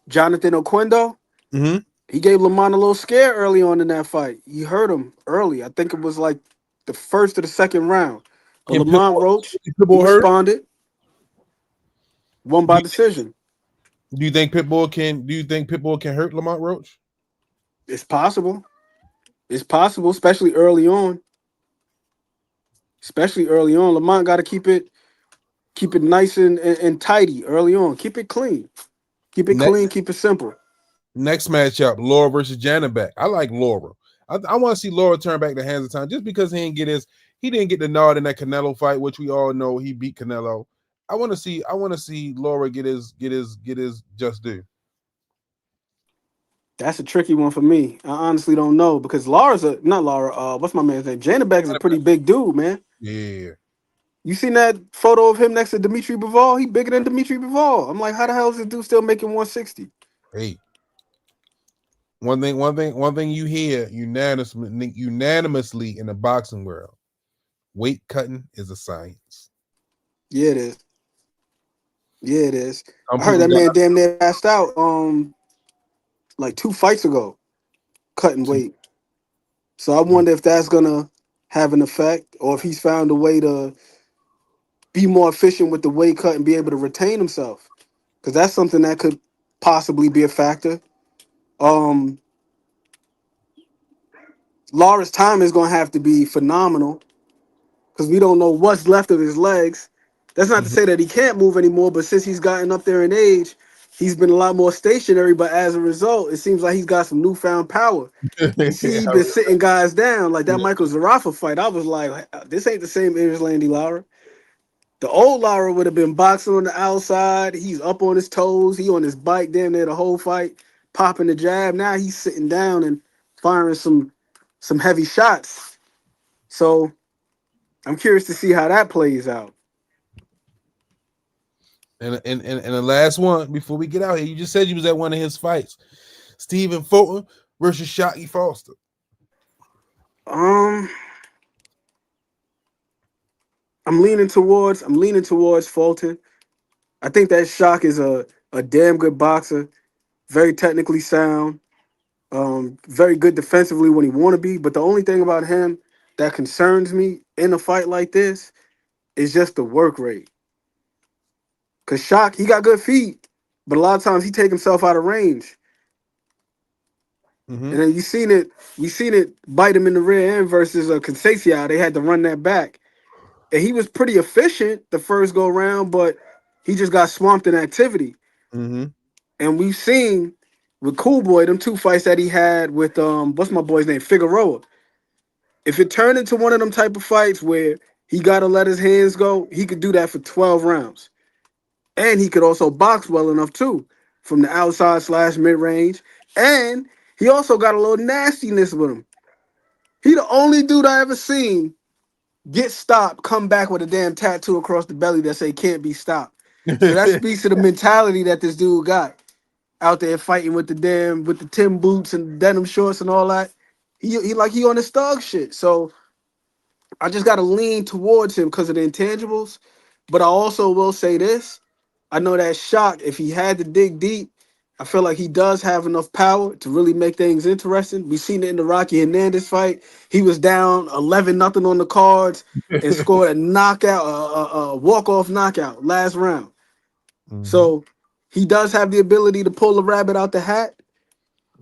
Jonathan Oquendo. Mm-hmm. He gave Lamont a little scare early on in that fight. He hurt him early. I think it was like the first or the second round. But And Lamont Roach, he Pitbull hurt. responded. Won by decision. Do you think Pitbull can? Do you think Pitbull can hurt Lamont Roach? It's possible. It's possible, especially early on. Especially early on. Lamont got to keep it nice and tidy early on. Keep it clean. Keep it clean. Keep it simple. Next matchup, Laura versus Janabek. I like Laura. I want to see Laura turn back the hands of time just because he didn't get the nod in that Canelo fight, which we all know he beat Canelo. I want to see Laura get his just due. That's a tricky one for me. I honestly don't know because not Laura. What's my man's name? Janabek is a pretty big dude, man. Yeah. You seen that photo of him next to Dimitri Bivol? He bigger than Dimitri Bivol. I'm like, how the hell is this dude still making 160? Hey. One thing you hear unanimously in the boxing world: weight cutting is a science. Yeah, it is. Yeah, it is. I heard that man damn near passed out like 2 fights ago, cutting weight. So I wonder if that's gonna have an effect, or if he's found a way to be more efficient with the weight cut and be able to retain himself, because that's something that could possibly be a factor. Laura's time is gonna have to be phenomenal because we don't know what's left of his legs. That's not to say that he can't move anymore, but since he's gotten up there in age, he's been a lot more stationary. But as a result, it seems like he's got some newfound power. You see, he's been sitting guys down like that Michael Zarafa fight. I was like, this ain't the same image Landy Lara. The old Lara would have been boxing on the outside. He's up on his toes. He on his bike damn near the whole fight, popping the jab. Now he's sitting down and firing some heavy shots. So I'm curious to see how that plays out. And the last one before we get out here, you just said you was at one of his fights, Stephen Fulton versus Shockey Foster. I'm leaning towards Fulton. I think that Shock is a damn good boxer, very technically sound, very good defensively when he want to be. But the only thing about him that concerns me in a fight like this is just the work rate. Cause Shock, he got good feet, but a lot of times he take himself out of range. And then you seen it bite him in the rear end versus Conceição. They had to run that back. And he was pretty efficient the first go round, but he just got swamped in activity. And we've seen with Cool Boy, them 2 fights that he had with what's my boy's name? Figueroa. If it turned into one of them type of fights where he gotta let his hands go, he could do that for 12 rounds. And he could also box well enough too, from the outside / mid-range. And he also got a little nastiness with him. He the only dude I ever seen get stopped, come back with a damn tattoo across the belly that say can't be stopped. So that speaks to the mentality that this dude got out there fighting with the Tim boots and denim shorts and all that. He on his thug shit. So I just gotta lean towards him because of the intangibles. But I also will say this. I know that Shock, if he had to dig deep, I feel like he does have enough power to really make things interesting. We seen it in the Rocky Hernandez fight. He was down 11-0 on the cards and scored a knockout, a walk-off knockout last round. Mhm. So he does have the ability to pull a rabbit out the hat.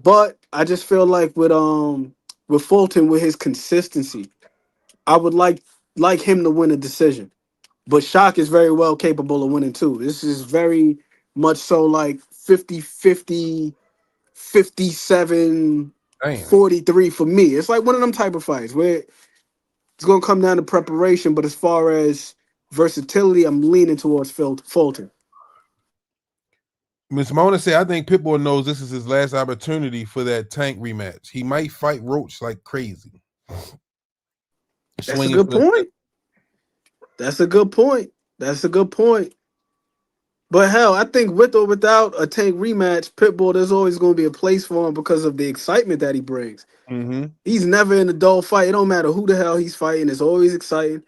But I just feel like with Fulton, with his consistency, I would like him to win a decision. But Shock is very well capable of winning too. This is very much so like 50-50, 57, Damn. 43 for me. It's like one of them type of fights where it's gonna come down to preparation, but as far as versatility, I'm leaning towards Fulton. Miss Mona said, I think Pitbull knows this is his last opportunity for that Tank rematch. He might fight Roach like crazy. That's a Swinging good for the point. That's a good point. That's a good point. But hell, I think with or without a Tank rematch, Pitbull, there's always going to be a place for him because of the excitement that he brings. Mm-hmm. He's never in a dull fight. It don't matter who the hell he's fighting. It's always exciting.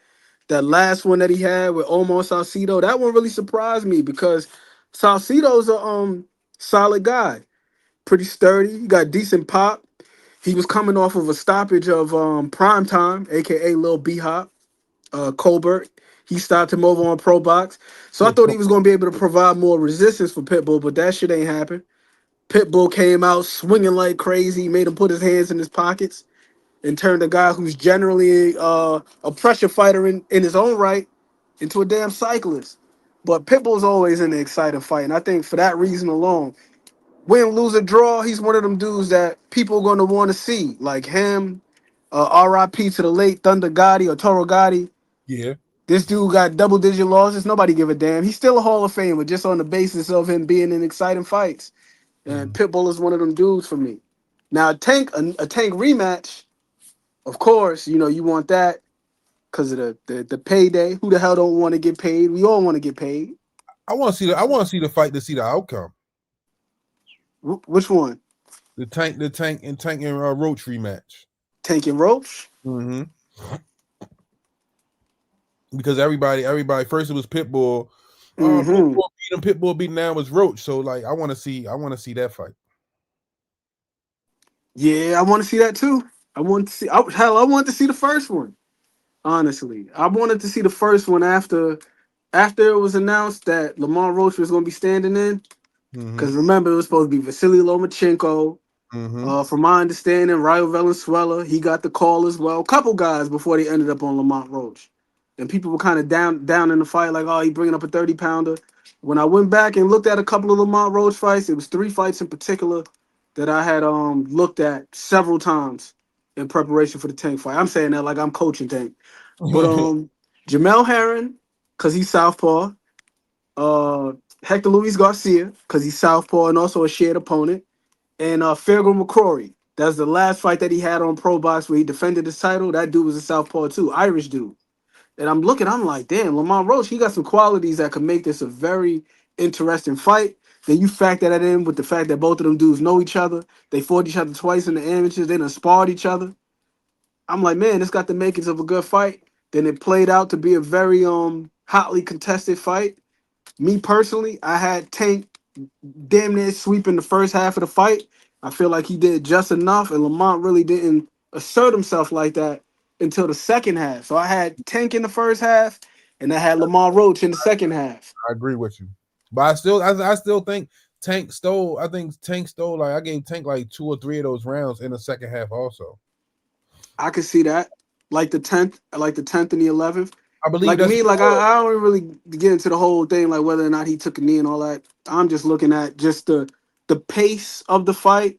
That last one that he had with Omar Salcido, that one really surprised me because Salcido's a solid guy, pretty sturdy. He got decent pop. He was coming off of a stoppage of Prime Time, aka Lil B Hop, Colbert. He stopped him over on Pro Box. So I thought he was gonna be able to provide more resistance for Pitbull, but that shit ain't happen. Pitbull came out swinging like crazy, made him put his hands in his pockets, and turned a guy who's generally a pressure fighter in his own right into a damn cyclist. But Pitbull's always in the exciting fight, and I think for that reason alone, win, lose, or draw, he's one of them dudes that people are going to want to see, like him. R.I.P. to the late Thunder Gotti or Toro Gotti. Yeah. This dude got double-digit losses. Nobody give a damn. He's still a Hall of Famer just on the basis of him being in exciting fights. And Mhm. Pitbull is one of them dudes for me. Now, a Tank rematch, of course, you know, you want that because of the payday. Who the hell don't want to get paid? We all want to get paid. I want to see the fight to see the outcome. Which one? The Tank and Roach rematch. Tank and Roach? Mm-hmm. Because everybody first it was Pitbull. Mm-hmm. Pitbull beat now was Roach. So like I want to see that fight. Yeah, I want to see that too. I want to see. Hell, I want to see the first one. Honestly, I wanted to see the first one after it was announced that Lamont Roach was going to be standing in. Mm-hmm. Because remember, it was supposed to be Vasily Lomachenko. Mm-hmm. From my understanding, Rayo Valenzuela, he got the call as well. A couple guys before they ended up on Lamont Roach. And people were kind of down in the fight, like, oh, he bringing up a 30-pounder. When I went back and looked at a couple of Lamont Roach fights, it was 3 fights in particular that I had looked at several times in preparation for the Tank fight. I'm saying that like I'm coaching Tank. But Jamel Herring, because he's southpaw. Uh, Hector Luis Garcia, because he's southpaw and also a shared opponent. And Fergal McCrory. That's the last fight that he had on Pro Box where he defended his title. That dude was a southpaw too, Irish dude. And I'm like, damn, Lamont Roach, he got some qualities that could make this a very interesting fight. Then you factor that in with the fact that both of them dudes know each other. They fought each other twice in the amateurs. They done sparred each other. I'm like, man, this got the makings of a good fight. Then it played out to be a very hotly contested fight. Me personally, I had Tank damn near sweeping the first half of the fight. I feel like he did just enough, and Lamont really didn't assert himself like that until the second half. So I had Tank in the first half, and I had Lamont Roach in the second half. I agree with you, but I still think Tank stole. I think Tank stole. Like I gave Tank like 2 or 3 of those rounds in the second half. Also, I could see that, like the 10th and the 11th. I believe Like that's me, like I don't really get into the whole thing, like whether or not he took a knee and all that. I'm just looking at just the pace of the fight,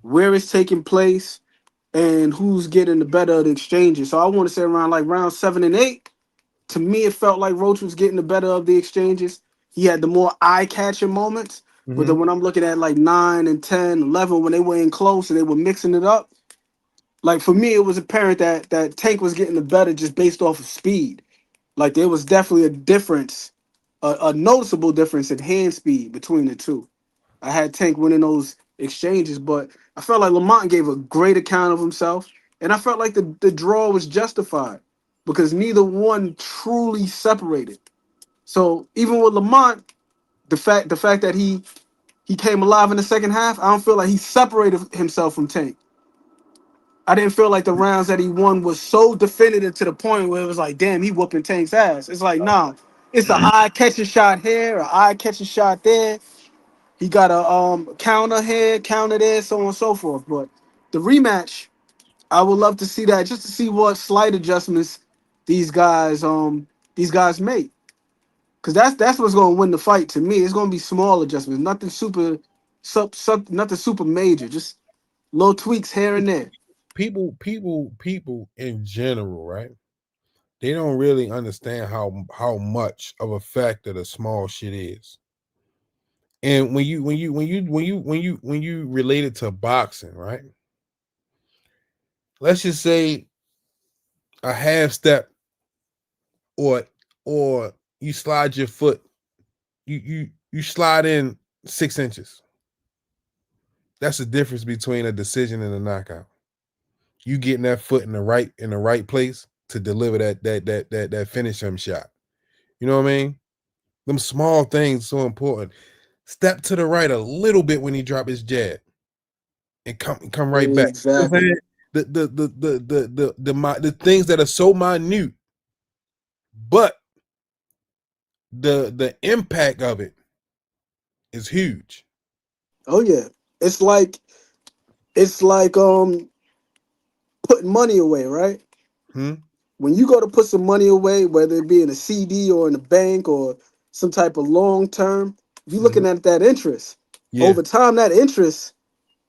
where it's taking place, and who's getting the better of the exchanges. So I want to say around like round 7 and 8. To me, it felt like Roach was getting the better of the exchanges. He had the more eye-catching moments. But Mhm. then when I'm looking at like 9 and 10, 11, when they were in close and they were mixing it up, like for me, it was apparent that Tank was getting the better just based off of speed. Like there was definitely a difference a noticeable difference in hand speed between the two. I had Tank winning those exchanges, but I felt like Lamont gave a great account of himself, and I felt like the draw was justified because neither one truly separated. So even with Lamont, the fact that he came alive in the second half, I don't feel like he separated himself from Tank. I didn't feel like the rounds that he won was so definitive to the point where it was like, damn, he whooping Tank's ass. It's like, nah, it's an eye catching shot here, an eye catching shot there. He got a counter here, counter there, so on and so forth. But the rematch, I would love to see that just to see what slight adjustments these guys make. Cause that's what's gonna win the fight to me. It's gonna be small adjustments, nothing super nothing super major, just little tweaks here and there. People in general, right? They don't really understand how much of a factor the small shit is. And when you relate it to boxing, right? Let's just say a half step or you slide your foot, you slide in 6 inches. That's the difference between a decision and a knockout. You getting that foot in the right place to deliver that finish him shot. You know what I mean? Them small things so important. Step to the right a little bit when he drop his jab, and come right back. Exactly. You know the things that are so minute, but the impact of it is huge. Oh yeah. It's like putting money away, right? Hmm? When you go to put some money away, whether it be in a CD or in a bank or some type of long term, you're looking at that interest. Yeah. Over time, that interest,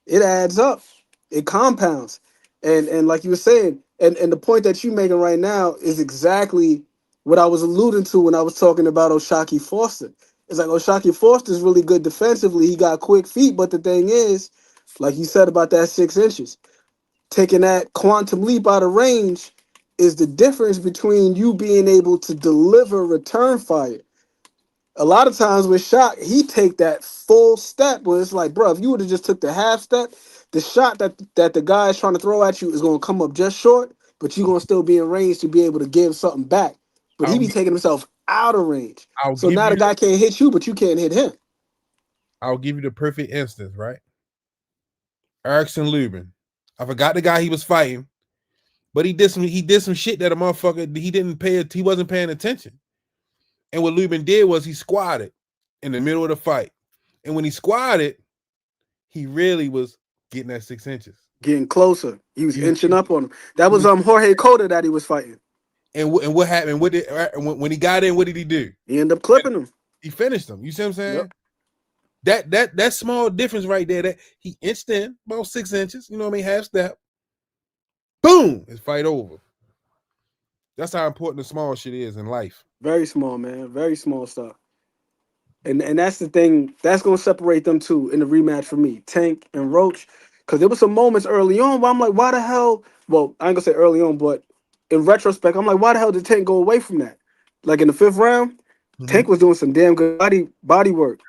it adds up, it compounds. And like you were saying, and the point that you're making right now is exactly what I was alluding to when I was talking about Oshaki Foster. It's like Oshaki Foster's really good defensively. He got quick feet, but the thing is, like you said about that 6 inches, taking that quantum leap out of range is the difference between you being able to deliver return fire. A lot of times with shot, he take that full step where it's like, bro, if you would have just took the half step, the shot that the guy is trying to throw at you is going to come up just short, but you're going to still be in range to be able to give something back. But he I'll be taking himself out of range. I'll So give now you the guy can't hit you, but you can't hit him. I'll give you the perfect instance, right? Erickson Lubin. I forgot the guy he was fighting, but he did some shit that a motherfucker he wasn't paying attention. And what Lubin did was he squatted in the middle of the fight. And when he squatted, he really was getting that 6 inches. Getting closer. He was He was, inching up on him. That he was was Jorge Cota that he was fighting. and what happened? When he got in, what did he do? He ended up clipping him. He finished him. You see what I'm saying? Yep. That small difference right there, that he inched in about 6 inches, you know what I mean? Half step. Boom! His fight over. That's how important the small shit is in life. Very small, man. Very small stuff. And that's the thing. That's gonna separate them two in the rematch for me, Tank and Roach. Because there was some moments early on where I'm like, why the hell? Well, I ain't gonna say early on, but in retrospect, I'm like, why the hell did Tank go away from that? Like in the 5th round, Tank was doing some damn good body work,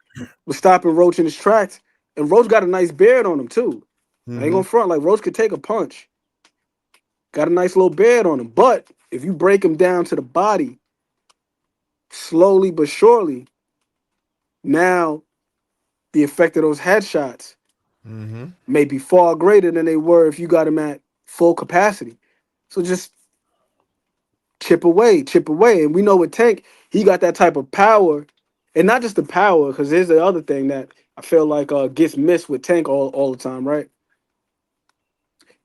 was stopping Roach in his tracks, and Roach got a nice beard on him too. I ain't gonna front, like Roach could take a punch. Got a nice little beard on him, but if you break him down to the body, slowly but surely, now the effect of those headshots may be far greater than they were if you got him at full capacity. So just chip away. And we know with Tank, he got that type of power. And not just the power, because here's the other thing that I feel like gets missed with Tank all the time, right?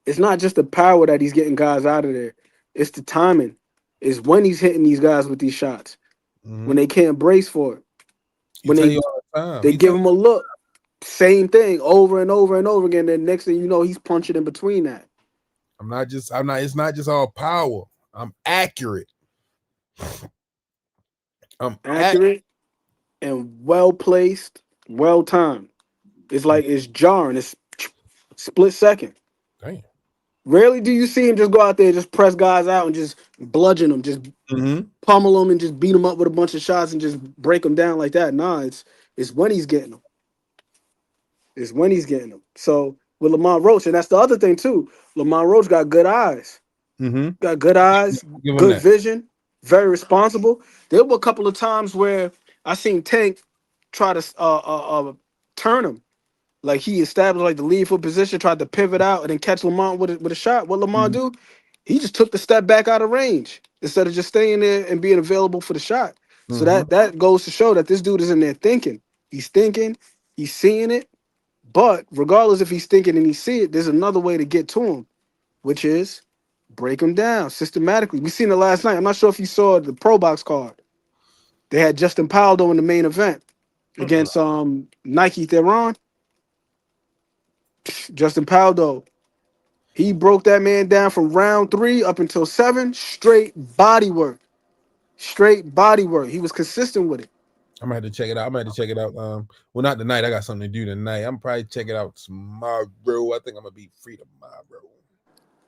It's not just the power that he's getting guys out of there. It's the timing. It's when he's hitting these guys with these shots. When they can't brace for it. When they give him a look. Same thing over and over and over again. Then next thing you know, he's punching in between that. It's not just all power. I'm accurate. I'm accurate and well placed, well timed. It's like it's jarring. It's split second. Damn. Rarely do you see him just go out there and just press guys out and just bludgeon them, just pummel them and just beat them up with a bunch of shots and just break them down like that. Nah, it's when he's getting them. It's when he's getting them. So with Lamont Roach, and that's the other thing too. Lamont Roach got good eyes. Got good eyes, good vision, very responsible. There were a couple of times where I seen Tank try to turn him. Like he established like the lead foot position, tried to pivot out and then catch Lamont with a shot. What Lamont do? He just took the step back out of range instead of just staying there and being available for the shot. So that goes to show that this dude is in there thinking. He's thinking, he's seeing it. But regardless if he's thinking and he see it, there's another way to get to him, which is break him down systematically. We seen it last night. I'm not sure if you saw the Pro Box card. They had Justin Paldo in the main event against Nike Theron. Justin Paldo, he broke that man down from round 3 up until 7. Straight body work. He was consistent with it. I'm gonna have to check it out. Well, not tonight. I got something to do tonight. I'm probably check it out tomorrow. I think I'm gonna be free tomorrow.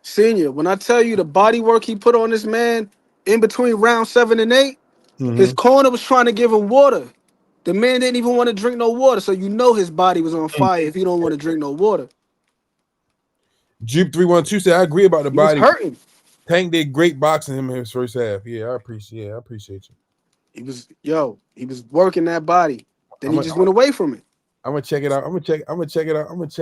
Senior, when I tell you the body work he put on this man in between round 7 and 8, his corner was trying to give him water. The man didn't even want to drink no water, so you know his body was on fire if he don't want to drink no water. Jupe 312 said I agree about the body. He was hurting. Tank did great boxing him in his first half. Yeah, I appreciate you. He was working that body. Then he just went away from it. I'm gonna check it out. I'm gonna check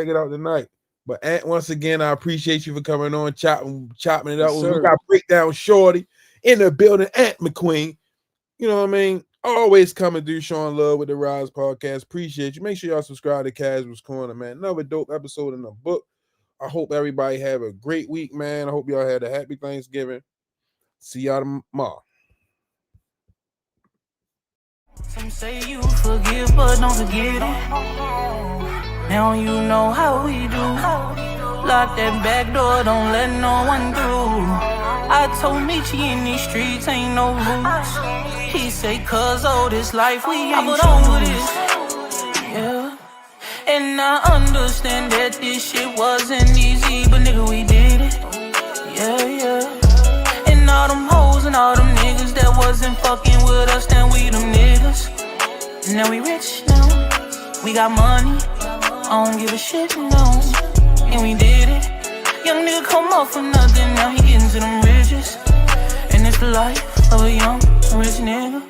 it out tonight. But Ant, once again, I appreciate you for coming on, chopping it up. Yes, we got Breakdown Shorty in the building, Ant McQueen. You know what I mean? Always come and do showing love with the Rize podcast. Appreciate you. Make sure y'all subscribe to Casual's Corner, man. Another dope episode in the book. I hope everybody have a great week, man. I hope y'all had a happy Thanksgiving. See y'all tomorrow. Some say you forgive, but don't forget it. Now you know how we do. Lock that back door, don't let no one through. I told Michi in these streets ain't no rules. He say, cuz all this life we ain't on with it. Yeah. And I understand that this shit wasn't easy, but nigga, we did it. Yeah. And all them hoes and all them niggas that wasn't fucking with us, then we them niggas. Now we rich now, we got money, I don't give a shit, no. And we did it. Young nigga come up from nothing, now he getting to them riches. And it's the life of a young rich nigga.